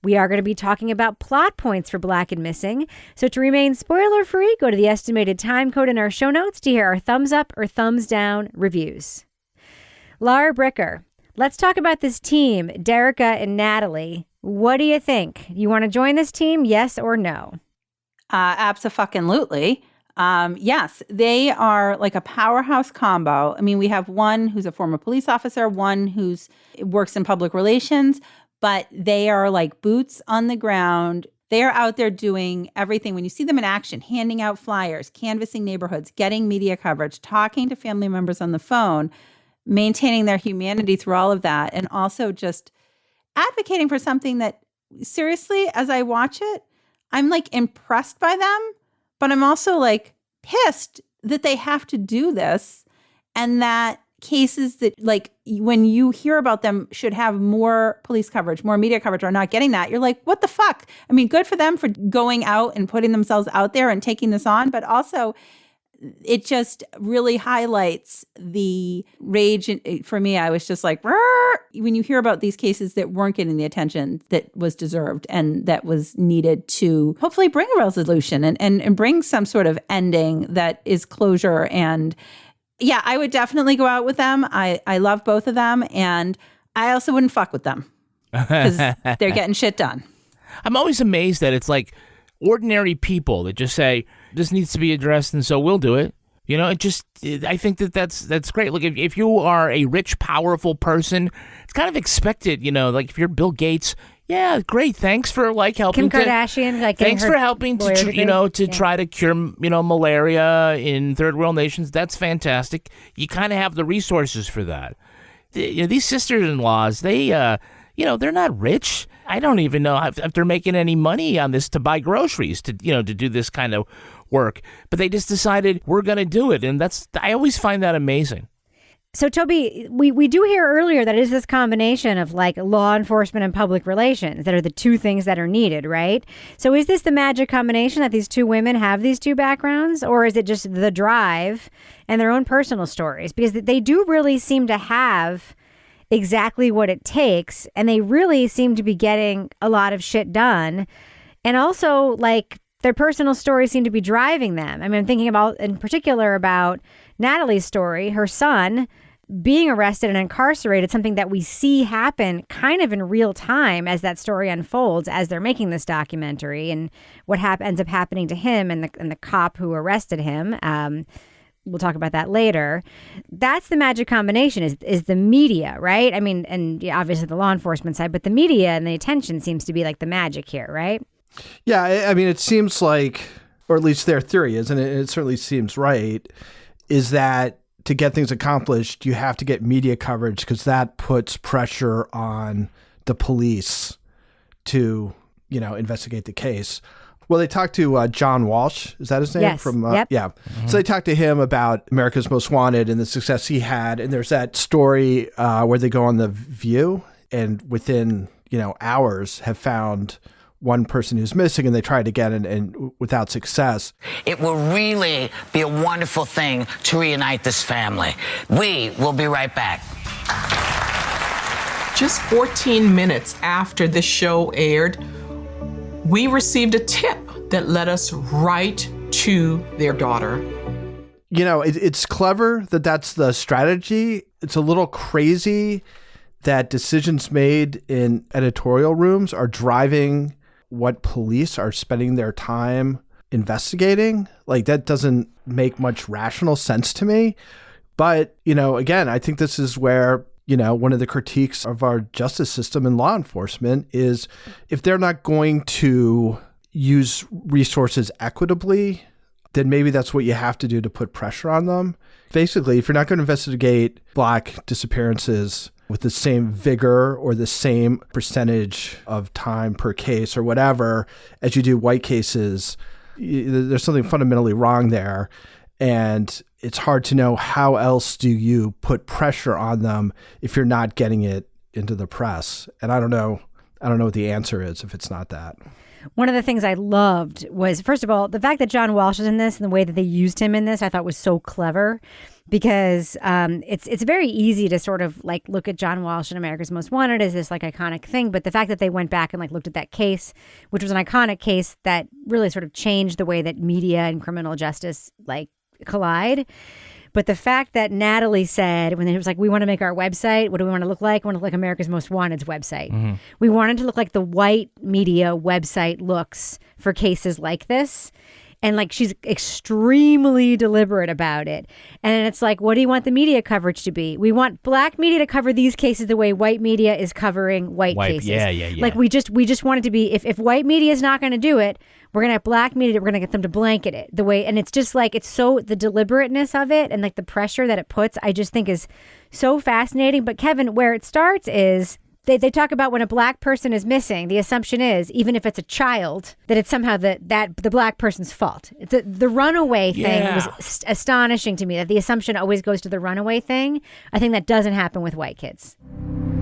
We are going to be talking about plot points for Black and Missing, so to remain spoiler-free, go to the estimated time code in our show notes to hear our thumbs up or thumbs down reviews. Laura Bricker, let's talk about this team, Derica and Natalie. What do you think? You want to join this team, yes or no? Abso-fucking-lutely. Yes, they are like a powerhouse combo. I mean, we have one who's a former police officer, one who's works in public relations, but they are like boots on the ground. They are out there doing everything. When you see them in action, handing out flyers, canvassing neighborhoods, getting media coverage, talking to family members on the phone, maintaining their humanity through all of that, and also just advocating for something that, seriously, as I watch it, I'm like impressed by them, but I'm also like pissed that they have to do this, and that cases that, like, when you hear about them should have more police coverage, more media coverage, are not getting that. You're like, what the fuck? I mean, good for them for going out and putting themselves out there and taking this on, but also it just really highlights the rage. For me, I was just like, Rrr! When you hear about these cases that weren't getting the attention that was deserved and that was needed to hopefully bring a resolution and bring some sort of ending that is closure. And yeah, I would definitely go out with them. I love both of them. And I also wouldn't fuck with them because they're getting shit done. I'm always amazed that it's like ordinary people that just say, this needs to be addressed, and so we'll do it. I think that's great. Look, if you are a rich, powerful person, it's kind of expected, like if you're Bill Gates, yeah, great. Thanks for helping. Kim Kardashian, thanks for helping to try to cure, malaria in third world nations. That's fantastic. You kind of have the resources for that. These sisters-in-laws, they're not rich. I don't even know if they're making any money on this to buy groceries to do this kind of work. But they just decided we're going to do it. And I always find that amazing. So, Toby, we do hear earlier that it is this combination of law enforcement and public relations that are the two things that are needed, right? So is this the magic combination that these two women have these two backgrounds, or is it just the drive and their own personal stories? Because they do really seem to have exactly what it takes, and they really seem to be getting a lot of shit done. And also, their personal stories seem to be driving them. I mean, I'm thinking in particular about Natalie's story, her son being arrested and incarcerated, something that we see happen kind of in real time as that story unfolds, as they're making this documentary, and what ends up happening to him and the cop who arrested him. We'll talk about that later. That's the magic combination is the media, right? I mean, and obviously the law enforcement side, but the media and the attention seems to be the magic here, right? Yeah, I mean, it seems like, or at least their theory is, and it certainly seems right, is that to get things accomplished, you have to get media coverage because that puts pressure on the police to, investigate the case. Well, they talked to John Walsh. Is that his name? Yes. Yep. Yeah. Mm-hmm. So they talked to him about America's Most Wanted and the success he had. And there's that story where they go on The View and within, hours have found one person who's missing, and they tried again and without success. It will really be a wonderful thing to reunite this family. We will be right back. Just 14 minutes after the show aired, we received a tip that led us right to their daughter. It's clever that that's the strategy. It's a little crazy that decisions made in editorial rooms are driving what police are spending their time investigating. That doesn't make much rational sense to me. But, again, I think this is where, one of the critiques of our justice system and law enforcement is if they're not going to use resources equitably, then maybe that's what you have to do to put pressure on them. Basically, if you're not going to investigate Black disappearances with the same vigor or the same percentage of time per case or whatever as you do white cases, there's something fundamentally wrong there. And it's hard to know how else do you put pressure on them if you're not getting it into the press. And I don't know what the answer is if it's not that. One of the things I loved was, first of all, the fact that John Walsh is in this and the way that they used him in this, I thought was so clever. Because it's very easy to sort of look at John Walsh and America's Most Wanted as this iconic thing. But the fact that they went back and looked at that case, which was an iconic case that really sort of changed the way that media and criminal justice collide. But the fact that Natalie said when it was we want to make our website, what do we want to look like? We want to look like America's Most Wanted's website. Mm-hmm. We wanted to look like the white media website looks for cases like this. And she's extremely deliberate about it. And it's what do you want the media coverage to be? We want Black media to cover these cases the way white media is covering white cases. Yeah. We just want it to be, if white media is not going to do it, we're going to have Black media, we're going to get them to blanket it the way. And it's just it's so, the deliberateness of it and the pressure that it puts, I just think is so fascinating. But Kevin, where it starts is, They talk about when a Black person is missing, the assumption is, even if it's a child, that it's somehow the Black person's fault. The runaway thing was astonishing to me, that the assumption always goes to the runaway thing. I think that doesn't happen with white kids.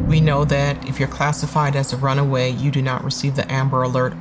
We know that if you're classified as a runaway, you do not receive the Amber Alert.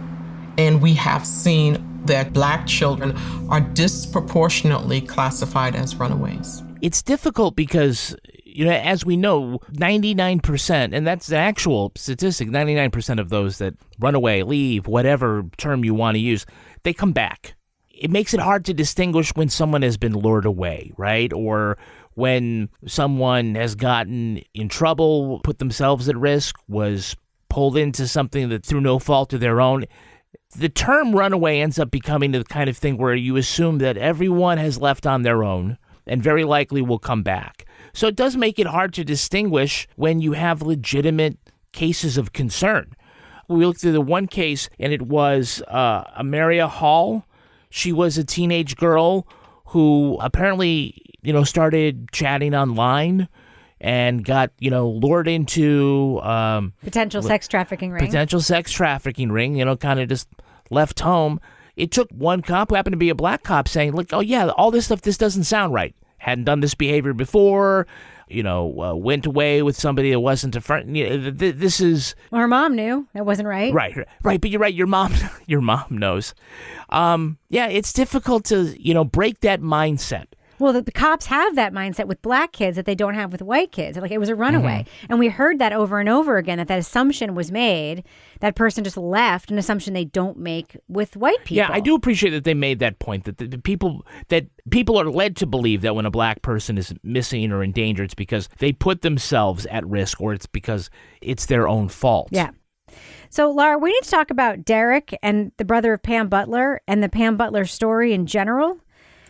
And we have seen that Black children are disproportionately classified as runaways. It's difficult because, as we know, 99%, and that's the actual statistic, 99% of those that run away, leave, whatever term you want to use, they come back. It makes it hard to distinguish when someone has been lured away, right? Or when someone has gotten in trouble, put themselves at risk, was pulled into something that through no fault of their own. The term runaway ends up becoming the kind of thing where you assume that everyone has left on their own and very likely will come back. So it does make it hard to distinguish when you have legitimate cases of concern. We looked at the one case, and it was Amaria Hall. She was a teenage girl who apparently, started chatting online and got, lured into potential sex trafficking ring. Kind of just left home. It took one cop who happened to be a black cop saying, look, oh yeah, all this stuff, this doesn't sound right. Hadn't done this behavior before, went away with somebody that wasn't a friend. This is... Well, her mom knew it wasn't right. Right. But you're right. Your mom knows. It's difficult to, break that mindset. Well, the cops have that mindset with black kids that they don't have with white kids. Like, it was a runaway. Mm-hmm. And we heard that over and over again, that assumption was made. That person just left, an assumption they don't make with white people. Yeah, I do appreciate that they made that point, that the people are led to believe that when a black person is missing or in danger, it's because they put themselves at risk, or it's because it's their own fault. Yeah. So, Laura, we need to talk about Derek and the brother of Pam Butler and the Pam Butler story in general.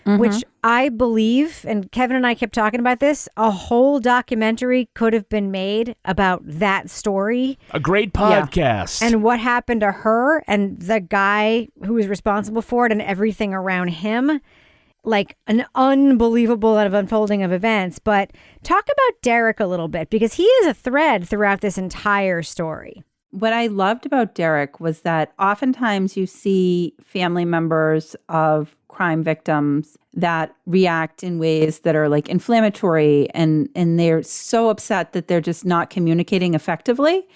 Mm-hmm. Which I believe, and Kevin and I kept talking about this, a whole documentary could have been made about that story. A great podcast. And what happened to her and the guy who was responsible for it and everything around him. Like an unbelievable unfolding of events. But talk about Derek a little bit, because he is a thread throughout this entire story. What I loved about Derek was that oftentimes you see family members of crime victims that react in ways that are like inflammatory, and they're so upset that they're just not communicating effectively.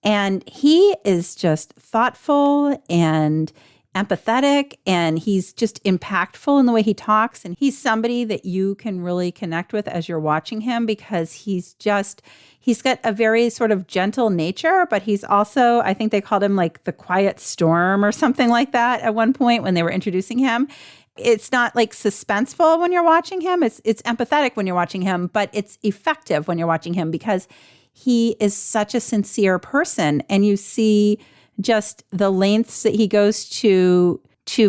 And he is just thoughtful and empathetic, and he's just impactful in the way he talks. And he's somebody that you can really connect with as you're watching him, because he's got a very sort of gentle nature, but he's also, I think they called him like the quiet storm or something like that at one point when they were introducing him. It's not like suspenseful when you're watching him. It's empathetic when you're watching him, but it's effective when you're watching him because he is such a sincere person. And you see just the lengths that he goes to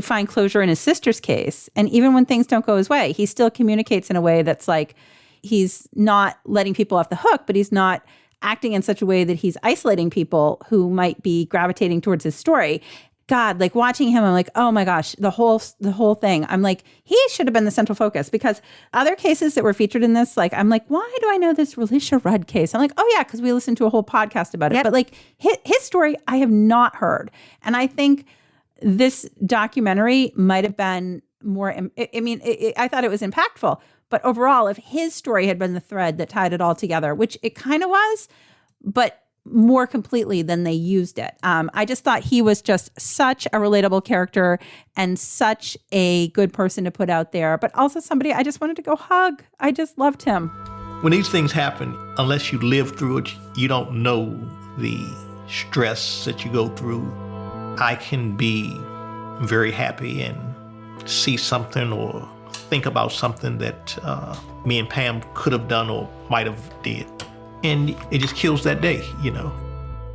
find closure in his sister's case. And even when things don't go his way, he still communicates in a way that's like, he's not letting people off the hook, but he's not acting in such a way that he's isolating people who might be gravitating towards his story. God, like watching him, I'm like, oh my gosh, the whole thing. I'm like, he should have been the central focus, because other cases that were featured in this, like, I'm like, why do I know this Relisha Rudd case? I'm like, oh yeah, because we listened to a whole podcast about it. Yep. But like his story, I have not heard. And I think this documentary might have been more, I thought it was impactful. But overall, if his story had been the thread that tied it all together, which it kind of was, but more completely than they used it. I just thought he was just such a relatable character and such a good person to put out there, but also somebody I just wanted to go hug. I just loved him. When these things happen, unless you live through it, you don't know the stress that you go through. I can be very happy and see something or think about something that me and Pam could have done or might have did. And it just kills that day,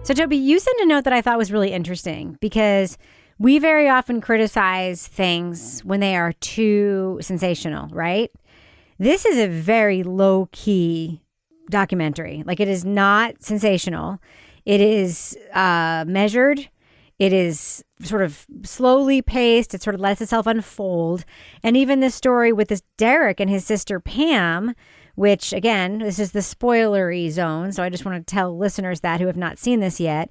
So, Toby, you sent a note that I thought was really interesting, because we very often criticize things when they are too sensational, right? This is a very low-key documentary. Like, it is not sensational. It is measured. It is sort of slowly paced. It sort of lets itself unfold. And even this story with this Derek and his sister Pam, which, again, this is the spoilery zone, so I just want to tell listeners that who have not seen this yet.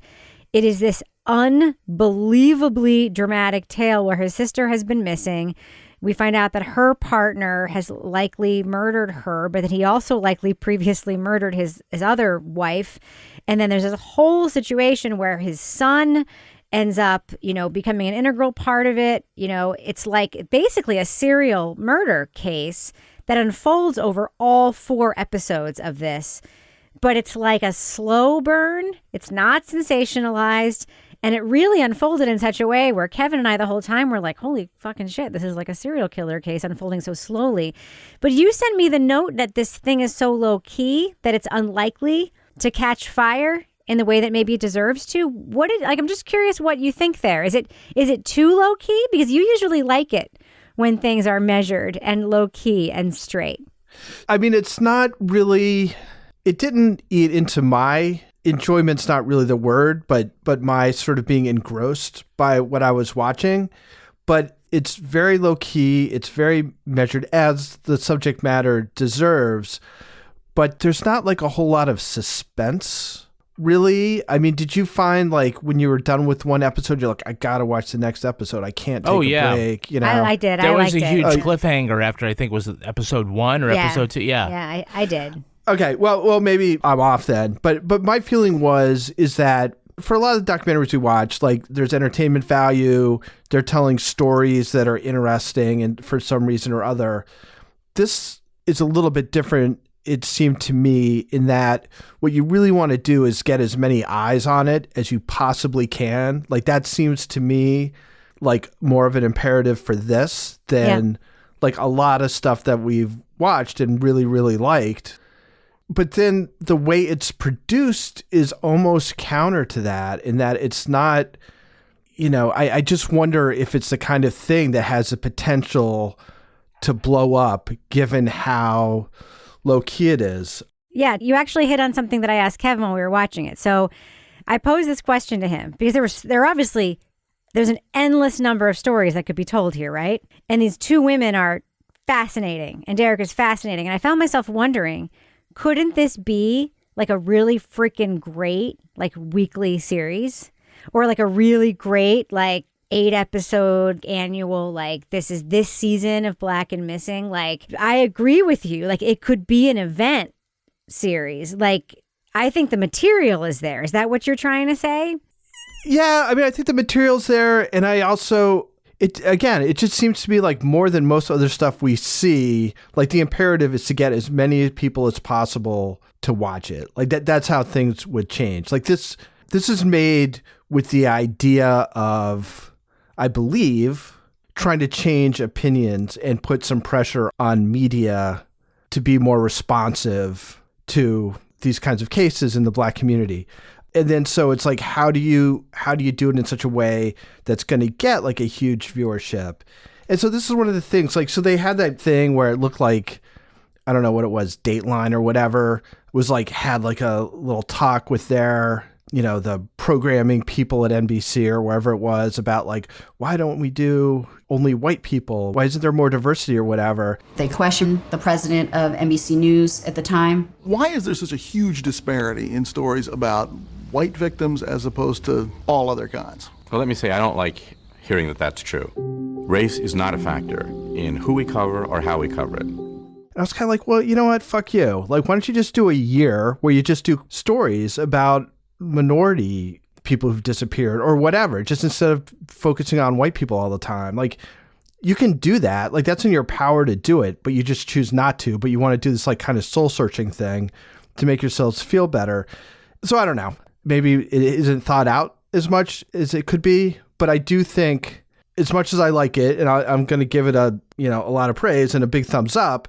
It is this unbelievably dramatic tale where his sister has been missing. We find out that her partner has likely murdered her, but that he also likely previously murdered his other wife. And then there's this whole situation where his son ends up, becoming an integral part of it. It's like basically a serial murder case that unfolds over all 4 episodes of this. But it's like a slow burn. It's not sensationalized. And it really unfolded in such a way where Kevin and I the whole time were like, holy fucking shit, this is like a serial killer case unfolding so slowly. But you sent me the note that this thing is so low key that it's unlikely to catch fire. in the way that maybe it deserves to? I'm just curious what you think there. Is it too low key? Because you usually like it when things are measured and low key and straight. I mean, it's not really, it didn't eat into my enjoyment's not really the word, but my sort of being engrossed by what I was watching. But it's very low key. It's very measured, as the subject matter deserves. But there's not like a whole lot of suspense, really. I mean, did you find like when you were done with one episode, you're like, I gotta watch the next episode. I can't take a break. You know, I did. There was a liked huge it. cliffhanger after, I think, was it episode 1 or episode 2? Yeah, I did. Okay, well, maybe I'm off then. But my feeling is that for a lot of the documentaries we watch, like there's entertainment value. They're telling stories that are interesting, and for some reason or other, this is a little bit different. It seemed to me in that what you really want to do is get as many eyes on it as you possibly can. Like that seems to me like more of an imperative for this than like a lot of stuff that we've watched and really, really liked. But then the way it's produced is almost counter to that, in that it's not, you know, I just wonder if it's the kind of thing that has the potential to blow up given how low key it is. Yeah, you actually hit on something that I asked Kevin when we were watching it. So I posed this question to him because there's an endless number of stories that could be told here, right? And these two women are fascinating, and Derek is fascinating. And I found myself wondering, couldn't this be like a really freaking great like weekly series, or like a really great like 8-episode annual, like this is this season of Black and Missing? Like, I agree with you. Like, it could be an event series. Like, I think the material is there. Is that what you're trying to say? Yeah, I mean, I think the material's there, and I also, it just seems to be like more than most other stuff we see. Like, the imperative is to get as many people as possible to watch it. Like, that's how things would change. Like, this is made with the idea of, I believe, trying to change opinions and put some pressure on media to be more responsive to these kinds of cases in the Black community. And then so it's like, how do you do it in such a way that's going to get like a huge viewership? And so this is one of the things, like, so they had that thing where it looked like, I don't know what it was, Dateline or whatever, was like, had like a little talk with their, you know, the programming people at NBC or wherever it was about like, why don't we do only white people? Why isn't there more diversity or whatever? They questioned the president of NBC News at the time. Why is there such a huge disparity in stories about white victims as opposed to all other kinds? Well, let me say, I don't like hearing that that's true. Race is not a factor in who we cover or how we cover it. And I was kind of like, well, you know what? Fuck you. Like, why don't you just do a year where you just do stories about minority people who've disappeared or whatever, just instead of focusing on white people all the time. Like, you can do that. Like, that's in your power to do it, but you just choose not to. But you want to do this like kind of soul searching thing to make yourselves feel better. So I don't know. Maybe it isn't thought out as much as it could be, but I do think, as much as I like it, and I'm going to give it a lot of praise and a big thumbs up,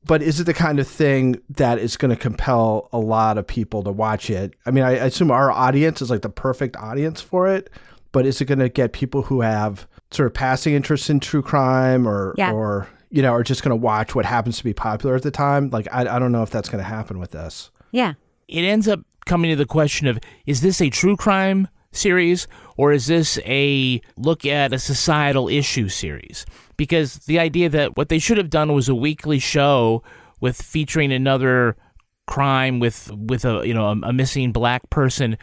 but is it the kind of thing that is going to compel a lot of people to watch it? I mean, I assume our audience is like the perfect audience for it, but is it going to get people who have sort of passing interest in true crime or are just going to watch what happens to be popular at the time? Like, I don't know if that's going to happen with this. Yeah. It ends up coming to the question of, is this a true crime series or is this a look at a societal issue series? Because the idea that what they should have done was a weekly show with featuring another crime with a missing Black person,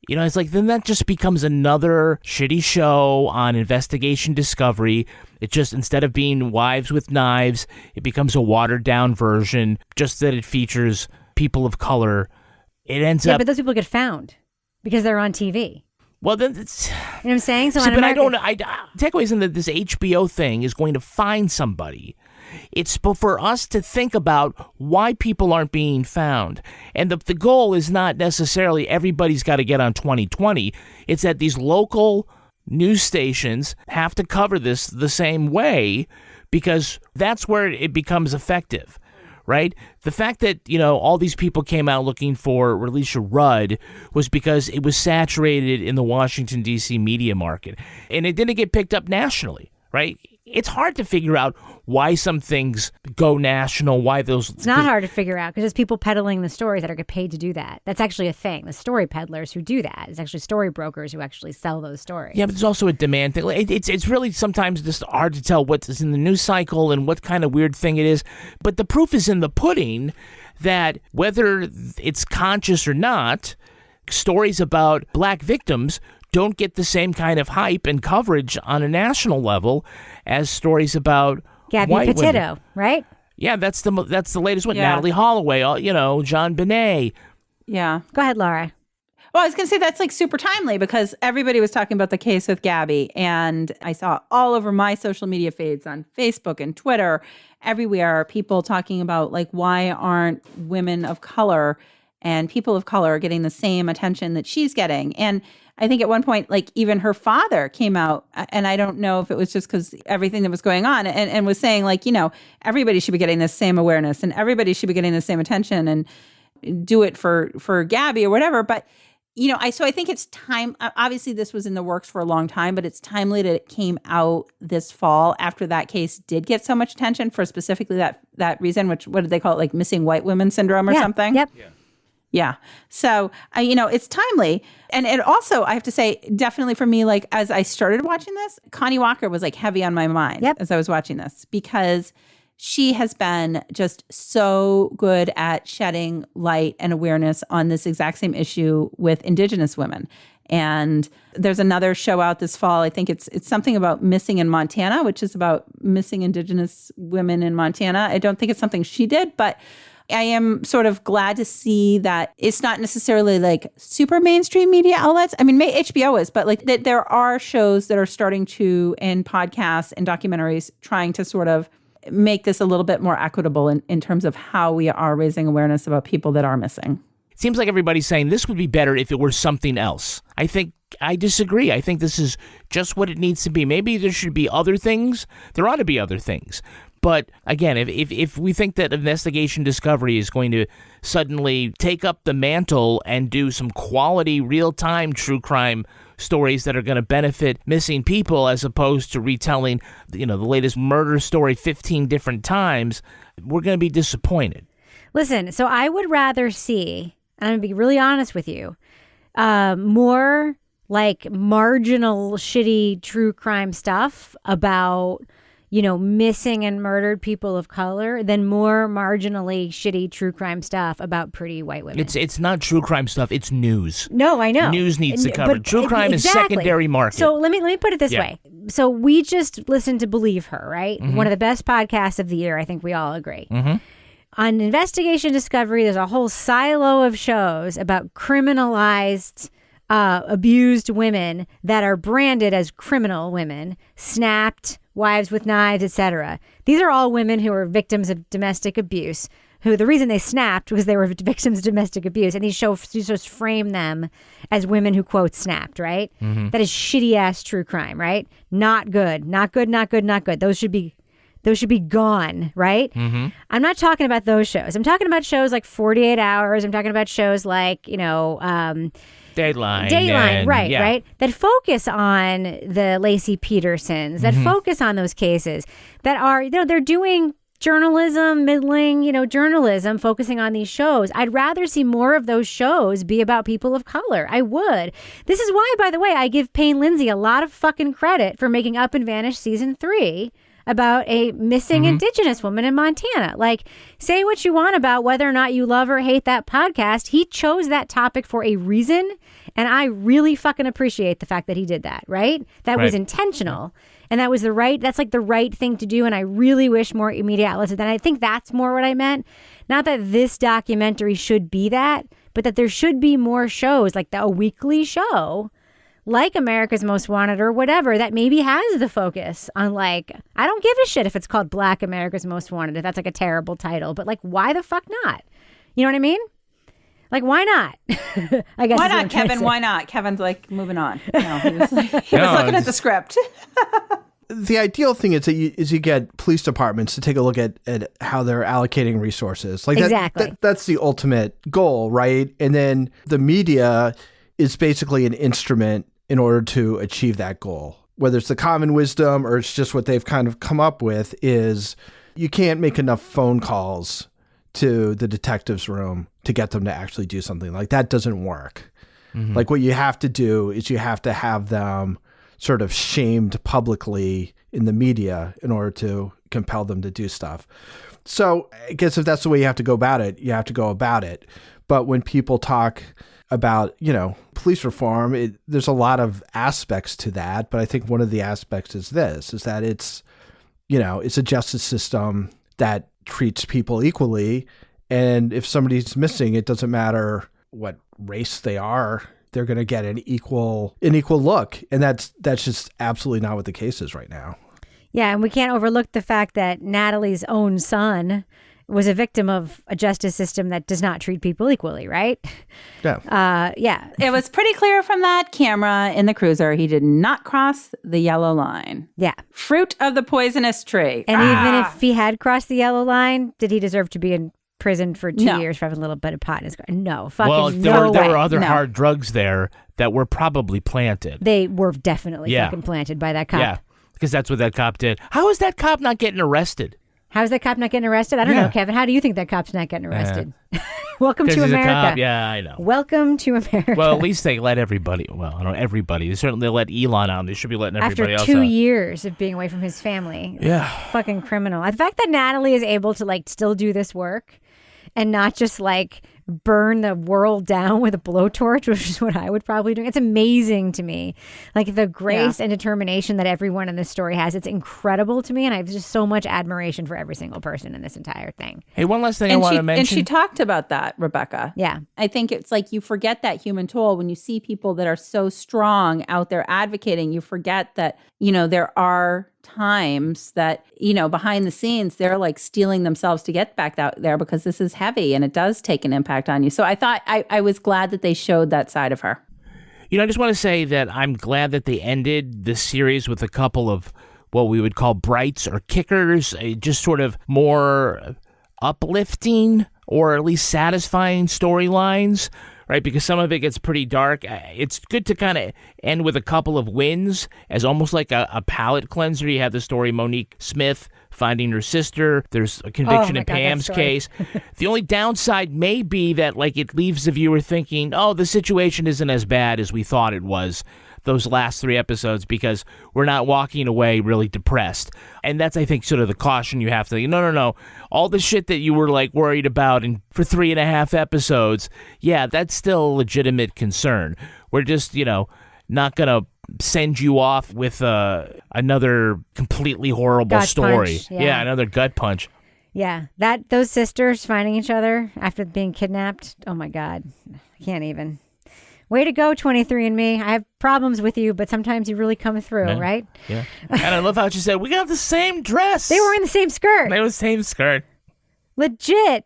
it's like, then that just becomes another shitty show on Investigation Discovery. It just, instead of being Wives with Knives, it becomes a watered down version, just that it features people of color. It ends up... Yeah, but those people get found because they're on TV. Well, then it's... You know what I'm saying? So but I don't... Takeaway isn't that this HBO thing is going to find somebody. It's for us to think about why people aren't being found. And the goal is not necessarily everybody's got to get on 2020. It's that these local news stations have to cover this the same way, because that's where it becomes effective. right? The fact that, all these people came out looking for Relisha Rudd was because it was saturated in the Washington, D.C. media market. And it didn't get picked up nationally, right? It's hard to figure out why some things go national, why those... It's not hard to figure out because it's people peddling the stories that are get paid to do that. That's actually a thing. The story peddlers who do that. It's actually story brokers who actually sell those stories. Yeah, but there's also a demand thing. It's really sometimes just hard to tell what's in the news cycle and what kind of weird thing it is. But the proof is in the pudding that whether it's conscious or not, stories about black victims don't get the same kind of hype and coverage on a national level as stories about Gabby white Petito, women. right? Yeah, that's the latest one. Yeah. Natalie Holloway, John Bonet. Yeah. Go ahead, Laura. Well, I was going to say that's like super timely because everybody was talking about the case with Gabby. And I saw all over my social media feeds on Facebook and Twitter, everywhere, people talking about like, why aren't women of color and people of color getting the same attention that she's getting? And I think at one point, like even her father came out, and I don't know if it was just because everything that was going on, and was saying like, everybody should be getting the same awareness and everybody should be getting the same attention and do it for Gabby or whatever. But, so I think it's time. Obviously, this was in the works for a long time, but it's timely that it came out this fall after that case did get so much attention for specifically that reason, which, what did they call it? Like missing white women syndrome or something? Yep. Yeah. So, it's timely. And it also, I have to say, definitely for me, like as I started watching this, Connie Walker was like heavy on my mind as I was watching this because she has been just so good at shedding light and awareness on this exact same issue with Indigenous women. And there's another show out this fall. I think it's something about missing in Montana, which is about missing Indigenous women in Montana. I don't think it's something she did, but I am sort of glad to see that it's not necessarily like super mainstream media outlets. I mean, HBO is, but like there are shows that are starting to, and podcasts and documentaries, trying to sort of make this a little bit more equitable in terms of how we are raising awareness about people that are missing. It seems like everybody's saying this would be better if it were something else. I disagree. I think this is just what it needs to be. Maybe there should be other things. There ought to be other things. But again, if we think that Investigation Discovery is going to suddenly take up the mantle and do some quality real-time true crime stories that are going to benefit missing people as opposed to retelling, the latest murder story 15 different times, we're going to be disappointed. Listen, so I would rather see, and I'm going to be really honest with you, more like marginal, shitty true crime stuff about missing and murdered people of color than more marginally shitty true crime stuff about pretty white women. It's not true crime stuff. It's news. No, I know. News needs to cover. True crime is secondary market. So let me put it this way. So we just listened to Believe Her, right? Mm-hmm. One of the best podcasts of the year. I think we all agree. Mm-hmm. On Investigation Discovery, there's a whole silo of shows about criminalized abused women that are branded as criminal women, Snapped, Wives with Knives, etc. These are all women who are victims of domestic abuse, who the reason they snapped was they were victims of domestic abuse. And these shows frame them as women who, quote, snapped, right? Mm-hmm. That is shitty ass true crime, right? Not good, not good, not good, not good. Those should be gone, right? Mm-hmm. I'm not talking about those shows. I'm talking about shows like 48 Hours. I'm talking about shows like, Dateline, right? That focus on the Lacey Petersons, that focus on those cases, that are, they're doing journalism, middling, journalism, focusing on these shows. I'd rather see more of those shows be about people of color. I would. This is why, by the way, I give Payne Lindsay a lot of fucking credit for making Up and Vanish season 3 about a missing Indigenous woman in Montana. Like, say what you want about whether or not you love or hate that podcast. He chose that topic for a reason, and I really fucking appreciate the fact that he did that, right? That was intentional, and that was that's like the right thing to do, and I really wish more media outlets did that. I think that's more what I meant. Not that this documentary should be that, but that there should be more shows, like a weekly show, like America's Most Wanted or whatever, that maybe has the focus on, like, I don't give a shit if it's called Black America's Most Wanted, if that's like a terrible title, but like, why the fuck not? You know what I mean? Like, why not? I guess. Why not, Kevin? Why not? Kevin's like moving on. No, he was looking at the script. the ideal thing is that you get police departments to take a look at how they're allocating resources. Like exactly. That's the ultimate goal, right? And then the media is basically an instrument in order to achieve that goal. Whether it's the common wisdom or it's just what they've kind of come up with is you can't make enough phone calls to the detective's room to get them to actually do something. Like that doesn't work. Mm-hmm. Like what you have to do is you have to have them sort of shamed publicly in the media in order to compel them to do stuff. So I guess if that's the way you have to go about it, you have to go about it. But when people talk about, police reform, there's a lot of aspects to that. But I think one of the aspects is that it's a justice system that treats people equally. And if somebody's missing, it doesn't matter what race they are, they're going to get an equal look. And that's just absolutely not what the case is right now. Yeah. And we can't overlook the fact that Natalie's own son was a victim of a justice system that does not treat people equally, right? Yeah. Yeah. It was pretty clear from that camera in the cruiser. He did not cross the yellow line. Yeah. Fruit of the poisonous tree. And even if he had crossed the yellow line, did he deserve to be in prison for 2 years for having a little bit of pot in his car? No. Fucking well, no there way. were other No. hard drugs there that were probably planted. They were definitely fucking planted by that cop. Yeah, because that's what that cop did. How is that cop not getting arrested? How is that cop not getting arrested? I don't know, Kevin. How do you think that cop's not getting arrested? Welcome to he's America. A cop. Yeah, I know. Welcome to America. Well, at least they let everybody. Well, I don't know everybody. They certainly let Elon out. They should be letting everybody else out. After 2 years of being away from his family. Yeah. Fucking criminal. The fact that Natalie is able to still do this work and not just burn the world down with a blowtorch, which is what I would probably do. It's amazing to me. The grace and determination that everyone in this story has. It's incredible to me. And I have just so much admiration for every single person in this entire thing. Hey, one last thing I want to mention. And she talked about that, Rebecca. Yeah. I think it's you forget that human toll when you see people that are so strong out there advocating. You forget that, there are times that, behind the scenes, they're stealing themselves to get back out there because this is heavy and it does take an impact on you. So I thought I was glad that they showed that side of her. I just want to say that I'm glad that they ended the series with a couple of what we would call brights or kickers, just sort of more uplifting or at least satisfying storylines, right? Because some of it gets pretty dark. It's good to kind of end with a couple of wins as almost like a palate cleanser. You have the story Monique Smith finding her sister. There's a conviction in Pam's case. The only downside may be that it leaves the viewer thinking, oh, the situation isn't as bad as we thought it was those last 3 episodes, because we're not walking away really depressed. And that's, I think, sort of the caution you have to, no. All the shit that you were worried about for 3.5 episodes, yeah, that's still a legitimate concern. We're just, not going to send you off with another completely horrible gut story. Punch, yeah, another gut punch. Yeah, those sisters finding each other after being kidnapped. Oh my God, I can't even. Way to go, 23andMe. I have problems with you, but sometimes you really come through, right? Yeah. And I love how she said, we got the same dress. They were wearing the same skirt. They were the same skirt. Legit.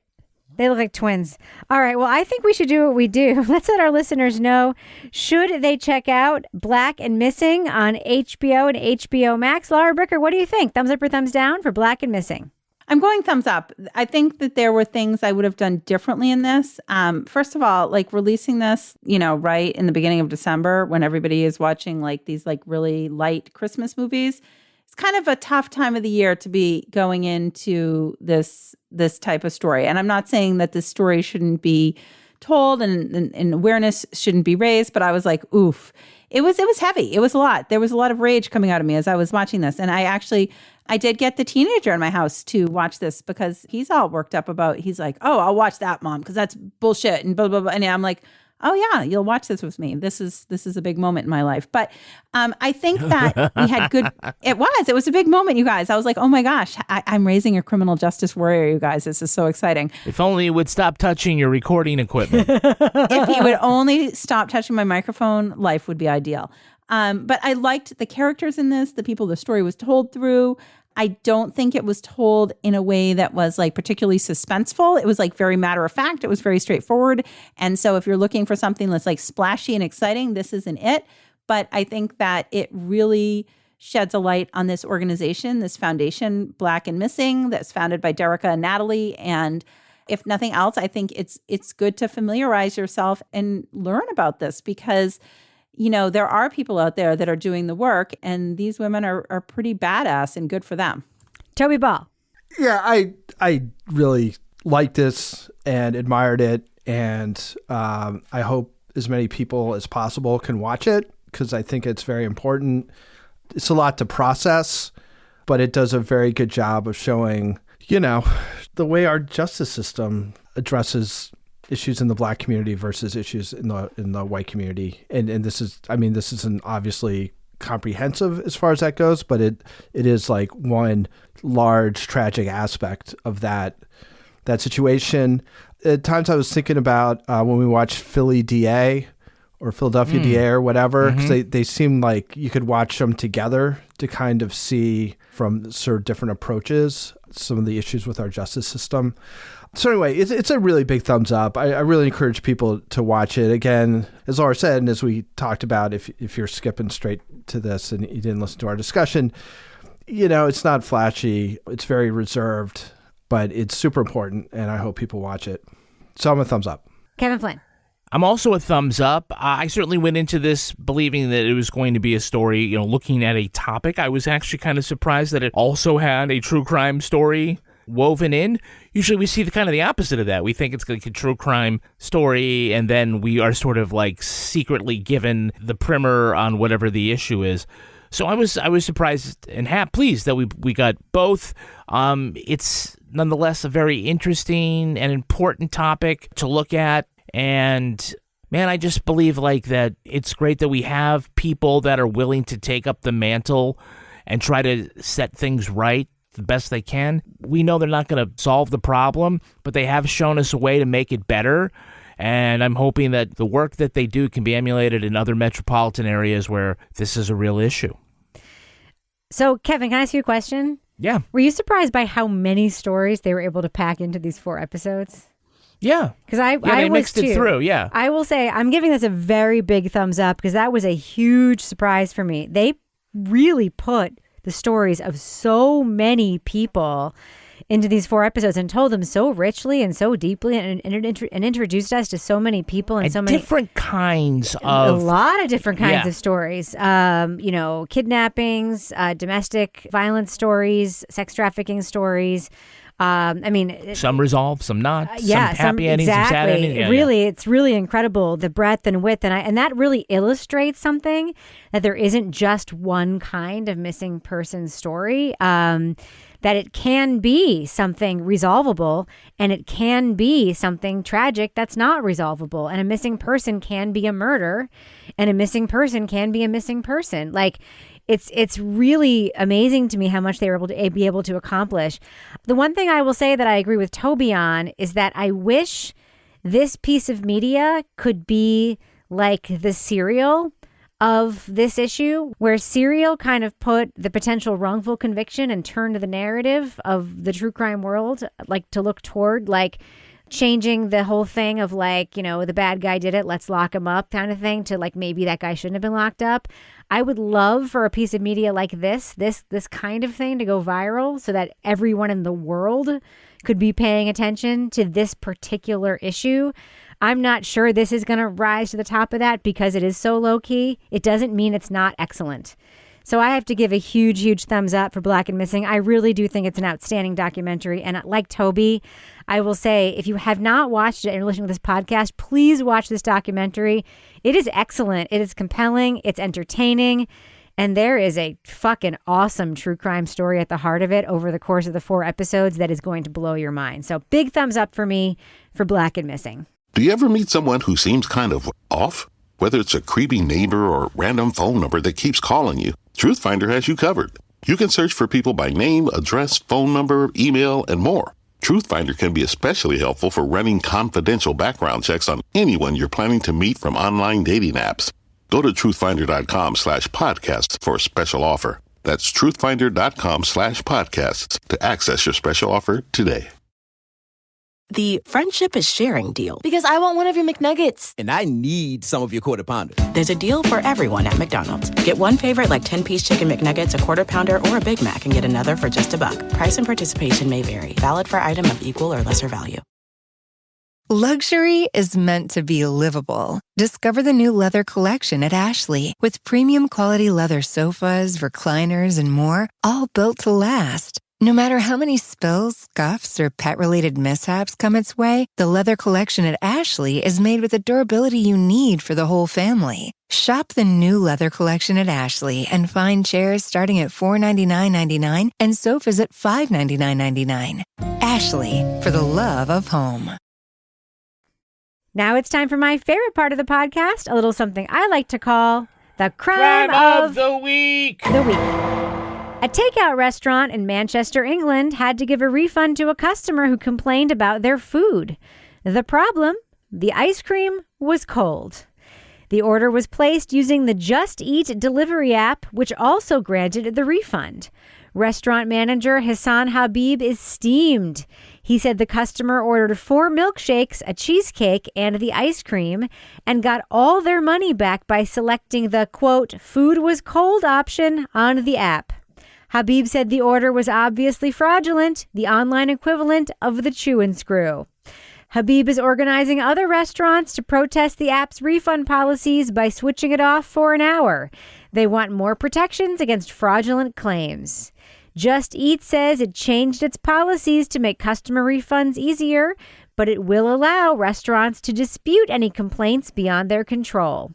They look like twins. All right. Well, I think we should do what we do. Let's let our listeners know, should they check out Black and Missing on HBO and HBO Max? Laura Bricker, what do you think? Thumbs up or thumbs down for Black and Missing? I'm going thumbs up. I think that there were things I would have done differently in this. First of all, releasing this, right in the beginning of December when everybody is watching these really light Christmas movies. It's kind of a tough time of the year to be going into this type of story. And I'm not saying that this story shouldn't be told and awareness shouldn't be raised, but I was like, oof. It was heavy. It was a lot. There was a lot of rage coming out of me as I was watching this. And I did get the teenager in my house to watch this because he's all worked up about, he's like, oh, I'll watch that, Mom, because that's bullshit and blah, blah, blah. And I'm like, oh yeah, you'll watch this with me. This is a big moment in my life. But I think that we had good, it was a big moment, you guys. I was like, oh my gosh, I'm raising a criminal justice warrior, you guys. This is so exciting. If only you would stop touching your recording equipment. If he would only stop touching my microphone, life would be ideal. But I liked the characters in this, the people the story was told through. I don't think it was told in a way that was particularly suspenseful. It was very matter of fact. It was very straightforward. And so if you're looking for something that's splashy and exciting, this isn't it. But I think that it really sheds a light on this organization, this foundation, Black and Missing, that's founded by Derica and Natalie. And if nothing else, I think it's good to familiarize yourself and learn about this because, you know, there are people out there that are doing the work, and these women are pretty badass and good for them. Toby Ball. Yeah, I really liked this and admired it, and I hope as many people as possible can watch it because I think it's very important. It's a lot to process, but it does a very good job of showing, you know, the way our justice system addresses issues in the Black community versus issues in the white community. And this isn't obviously comprehensive as far as that goes, but it is like one large tragic aspect of that situation. At times I was thinking about when we watched Philly DA or Philadelphia DA or whatever, because they seem like you could watch them together to kind of see from sort of different approaches some of the issues with our justice system. So anyway, it's a really big thumbs up. I really encourage people to watch it. Again, as Laura said, and as we talked about, if you're skipping straight to this and you didn't listen to our discussion, you know, it's not flashy. It's very reserved, but it's super important, and I hope people watch it. So I'm a thumbs up. Kevin Flynn. I'm also a thumbs up. I certainly went into this believing that it was going to be a story, you know, looking at a topic. I was actually kind of surprised that it also had a true crime story woven in. Usually we see the opposite of that. We think it's like a true crime story, and then we are sort of like secretly given the primer on whatever the issue is. So I was surprised and pleased that we got both. It's nonetheless a very interesting and important topic to look at. And man, I just believe like that it's great that we have people that are willing to take up the mantle and try to set things right the best they can. We know they're not going to solve the problem, but they have shown us a way to make it better. And I'm hoping that the work that they do can be emulated in other metropolitan areas where this is a real issue. So, Kevin, can I ask you a question? Yeah. Were you surprised by how many stories they were able to pack into these 4 episodes? Yeah. Because I they was mixed too. It through, yeah. I will say I'm giving this a very big thumbs up because that was a huge surprise for me. They really put the stories of so many people into these 4 episodes and told them so richly and so deeply and introduced us to so many people and so many different kinds of a lot of different kinds of stories. You know, kidnappings, domestic violence stories, sex trafficking stories. I mean, some resolved, some not. Some happy endings, some sad endings. Yeah, really, it's really incredible the breadth and width, and that really illustrates something that there isn't just one kind of missing person story. That it can be something resolvable, and it can be something tragic that's not resolvable. And a missing person can be a murder, and a missing person can be a missing person. Like, it's really amazing to me how much they were able to accomplish. The one thing I will say that I agree with Toby on is that I wish this piece of media could be like the Serial of this issue, where Serial kind of put the potential wrongful conviction and turned the narrative of the true crime world, like to look toward like changing the whole thing of like, you know, the bad guy did it, let's lock him up kind of thing, to like maybe that guy shouldn't have been locked up. I would love for a piece of media like this kind of thing to go viral so that everyone in the world could be paying attention to this particular issue. I'm not sure this is going to rise to the top of that because it is so low key. It doesn't mean it's not excellent. So I have to give a huge, huge thumbs up for Black and Missing. I really do think it's an outstanding documentary. And like Toby, I will say, if you have not watched it and you're listening to this podcast, please watch this documentary. It is excellent. It is compelling. It's entertaining. And there is a fucking awesome true crime story at the heart of it over the course of the 4 episodes that is going to blow your mind. So big thumbs up for me for Black and Missing. Do you ever meet someone who seems kind of off? Whether it's a creepy neighbor or random phone number that keeps calling you, Truthfinder has you covered. You can search for people by name, address, phone number, email, and more. Truthfinder can be especially helpful for running confidential background checks on anyone you're planning to meet from online dating apps. Go to truthfinder.com/podcasts for a special offer. That's truthfinder.com/podcasts to access your special offer today. The friendship is sharing deal. Because I want one of your McNuggets. And I need some of your Quarter Pounder. There's a deal for everyone at McDonald's. Get one favorite like 10-piece chicken McNuggets, a Quarter Pounder, or a Big Mac and get another for just $1. Price and participation may vary. Valid for item of equal or lesser value. Luxury is meant to be livable. Discover the new leather collection at Ashley with premium quality leather sofas, recliners, and more, all built to last. No matter how many spills, scuffs, or pet-related mishaps come its way, the leather collection at Ashley is made with the durability you need for the whole family. Shop the new leather collection at Ashley and find chairs starting at $499.99 and sofas at $599.99. Ashley, for the love of home. Now it's time for my favorite part of the podcast, a little something I like to call the crime of the week. A takeout restaurant in Manchester, England, had to give a refund to a customer who complained about their food. The problem? The ice cream was cold. The order was placed using the Just Eat delivery app, which also granted the refund. Restaurant manager Hassan Habib is steamed. He said the customer ordered 4 milkshakes, a cheesecake, and the ice cream, and got all their money back by selecting the, quote, food was cold option on the app. Habib said the order was obviously fraudulent, the online equivalent of the chew and screw. Habib is organizing other restaurants to protest the app's refund policies by switching it off for an hour. They want more protections against fraudulent claims. Just Eat says it changed its policies to make customer refunds easier, but it will allow restaurants to dispute any complaints beyond their control.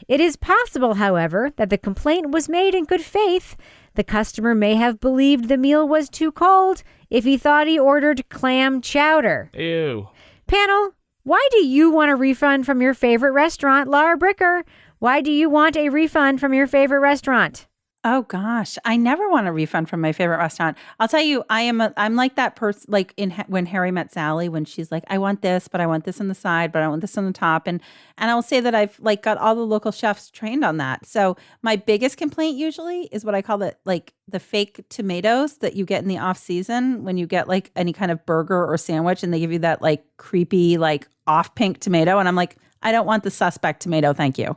It is possible, however, that the complaint was made in good faith. The customer may have believed the meal was too cold if he thought he ordered clam chowder. Ew. Panel, why do you want a refund from your favorite restaurant? Laura Bricker, why do you want a refund from your favorite restaurant? Oh gosh, I never want a refund from my favorite restaurant. I'll tell you, I'm like that person, like when Harry Met Sally, when she's like, I want this, but I want this on the side, but I want this on the top, and I'll say that I've like got all the local chefs trained on that. So my biggest complaint usually is what I call the fake tomatoes that you get in the off season when you get like any kind of burger or sandwich, and they give you that like creepy like off pink tomato, and I'm like, I don't want the suspect tomato, thank you.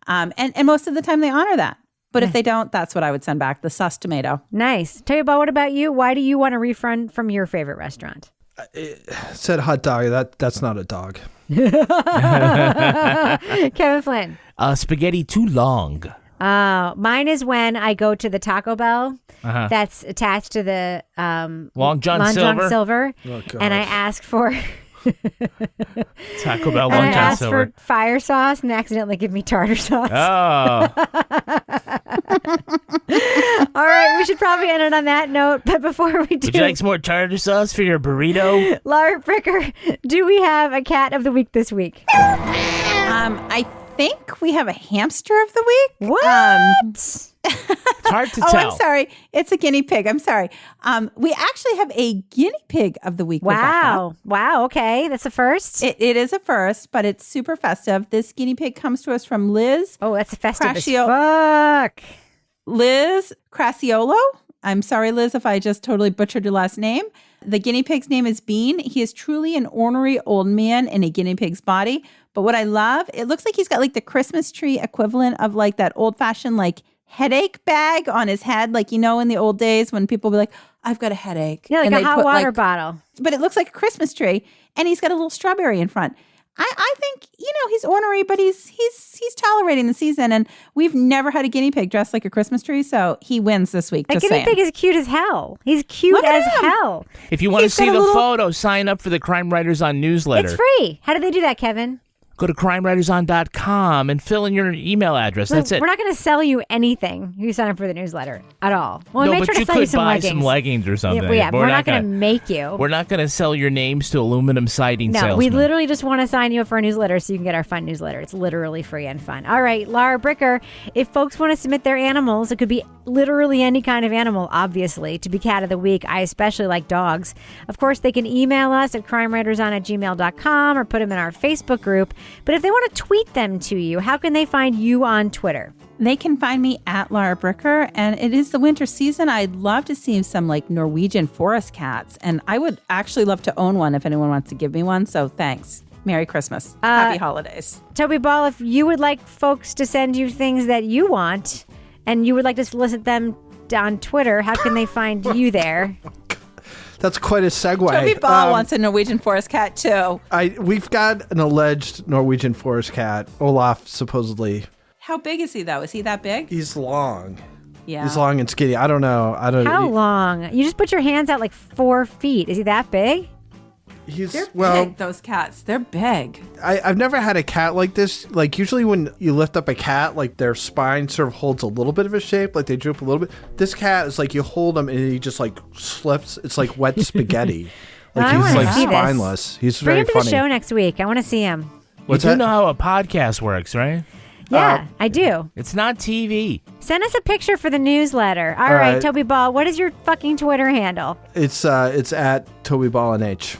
And most of the time they honor that. But if they don't, that's what I would send back, the sus tomato. Nice. Tell you about, what about you? Why do you want a refund from your favorite restaurant? Said hot dog. That's not a dog. Kevin Flynn. Spaghetti too long. Mine is when I go to the Taco Bell that's attached to the Long John Silver. Oh, and I ask for... Taco Bell Long John Silver. I asked for fire sauce and they accidentally give me tartar sauce. Oh. All right, we should probably end it on that note. But before we do... Would you like some more tartar sauce for your burrito? Laura Bricker, do we have a cat of the week this week? I think we have a hamster of the week. What? It's hard to tell. I'm sorry. It's a guinea pig. I'm sorry. We actually have a guinea pig of the week. Wow. Rebecca. Wow. Okay. That's a first. It is a first, but it's super festive. This guinea pig comes to us from Liz. Oh, that's festive as fuck. Liz Crassiolo. I'm sorry, Liz, if I just totally butchered your last name. The guinea pig's name is Bean. He is truly an ornery old man in a guinea pig's body. But what I love, it looks like he's got like the Christmas tree equivalent of like that old fashioned like headache bag on his head. Like, you know, in the old days when people be like, I've got a headache. Yeah, like and a hot water bottle. But it looks like a Christmas tree. And he's got a little strawberry in front. I think, you know, he's ornery, but he's tolerating the season. And we've never had a guinea pig dressed like a Christmas tree. So he wins this week. That guinea pig is cute as hell. He's cute as hell. If you want to see the photo, sign up for the Crime Writers On newsletter. It's free. How do they do that, Kevin? Go to crimewriterson.com and fill in your email address. That's it. We're not going to sell you anything if you sign up for the newsletter at all. Well, no, we may but try to you sell could you some buy leggings. some leggings or something. Yeah, we're not going to make you. We're not going to sell your names to aluminum siding salesmen. No, we literally just want to sign you up for a newsletter so you can get our fun newsletter. It's literally free and fun. All right, Laura Bricker, if folks want to submit their animals, it could be literally any kind of animal, obviously, to be cat of the week. I especially like dogs. Of course, they can email us at crimewriterson@gmail.com or put them in our Facebook group. But if they want to tweet them to you, how can they find you on Twitter? They can find me at Laura Bricker, and it is the winter season. I'd love to see some like Norwegian forest cats, and I would actually love to own one if anyone wants to give me one. So thanks. Merry Christmas. Happy holidays. Toby Ball, if you would like folks to send you things that you want and you would like to solicit them on Twitter, how can they find you there? That's quite a segue. Toby Ball wants a Norwegian forest cat too. We've got an alleged Norwegian forest cat. Olaf supposedly. How big is he though? Is he that big? He's long. Yeah. He's long and skinny. I don't know. How long? You just put your hands out like 4 feet. Is he that big? They're big, those cats. They're big. I've never had a cat like this. Like usually when you lift up a cat, like their spine sort of holds a little bit of a shape, like they droop a little bit. This cat is like you hold him and he just like slips. It's like wet spaghetti. Like he's like spineless. He's Bring very him to funny. the show next week. I want to see him. You do know how a podcast works, right? Yeah, I do. It's not TV. Send us a picture for the newsletter. All right. right, Toby Ball, what is your fucking Twitter handle? It's at Toby Ball and H.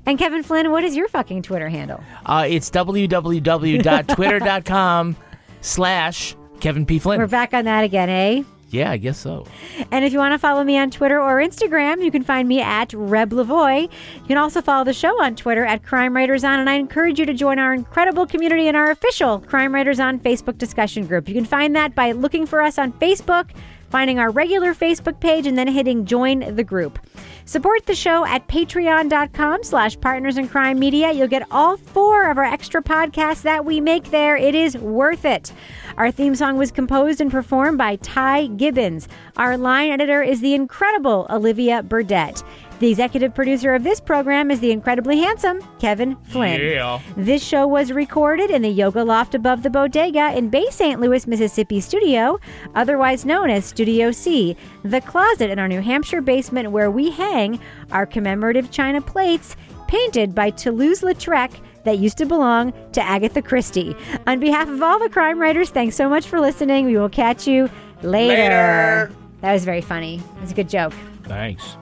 And Kevin Flynn, what is your fucking Twitter handle? It's www.twitter.com/Kevin P. Flynn. We're back on that again, eh? Yeah, I guess so. And if you want to follow me on Twitter or Instagram, you can find me at Reb Lavoie. You can also follow the show on Twitter at Crime Writers On, and I encourage you to join our incredible community in our official Crime Writers On Facebook discussion group. You can find that by looking for us on Facebook, finding our regular Facebook page, and then hitting join the group. Support the show at patreon.com/Partners in Crime Media. You'll get all 4 of our extra podcasts that we make there. It is worth it. Our theme song was composed and performed by Ty Gibbons. Our line editor is the incredible Olivia Burdett. The executive producer of this program is the incredibly handsome Kevin Flynn. Yeah. This show was recorded in the Yoga Loft above the Bodega in Bay St. Louis, Mississippi studio, otherwise known as Studio C, the closet in our New Hampshire basement where we hang our commemorative china plates painted by Toulouse-Lautrec that used to belong to Agatha Christie. On behalf of all the crime writers, thanks so much for listening. We will catch you later. That was very funny. It was a good joke. Thanks.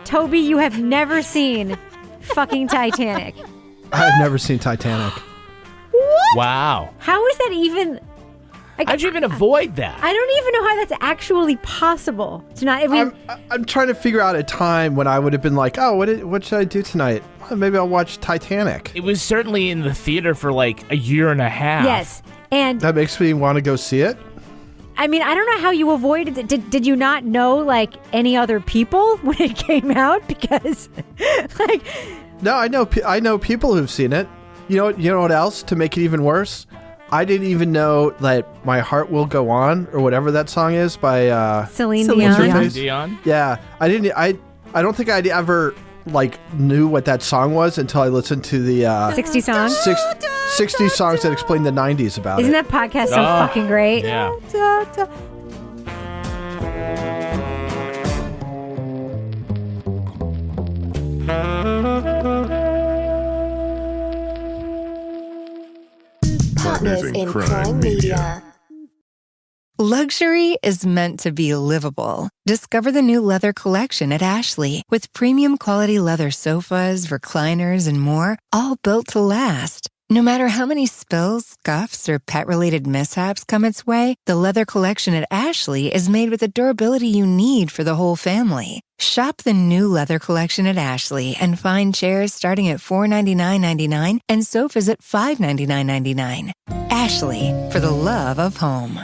Toby, you have never seen fucking Titanic. I've never seen Titanic. What? Wow. How is that even... How'd you even avoid that? I don't even know how that's actually possible. To not, I mean, I'm trying to figure out a time when I would have been like, oh, what should I do tonight? Well, maybe I'll watch Titanic. It was certainly in the theater for like a year and a half. yes. And That makes me want to go see it. I mean, I don't know how you avoided it. Did you not know like any other people when it came out? Because like, No, I know people who've seen it. You know what else to make it even worse? I didn't even know that My Heart Will Go On or whatever that song is by Celine what's her Dion. face? Dion? Yeah, I don't think I'd ever like knew what that song was until I listened to the 60 songs. 60 songs that explain the 90s about Isn't it. that podcast so fucking great? Yeah. Partners in Crime Media. Luxury is meant to be livable. Discover the new leather collection at Ashley with premium quality leather sofas, recliners, and more, all built to last. No matter how many spills, scuffs, or pet-related mishaps come its way, the leather collection at Ashley is made with the durability you need for the whole family. Shop the new leather collection at Ashley and find chairs starting at $499.99 and sofas at $599.99. Ashley, for the love of home.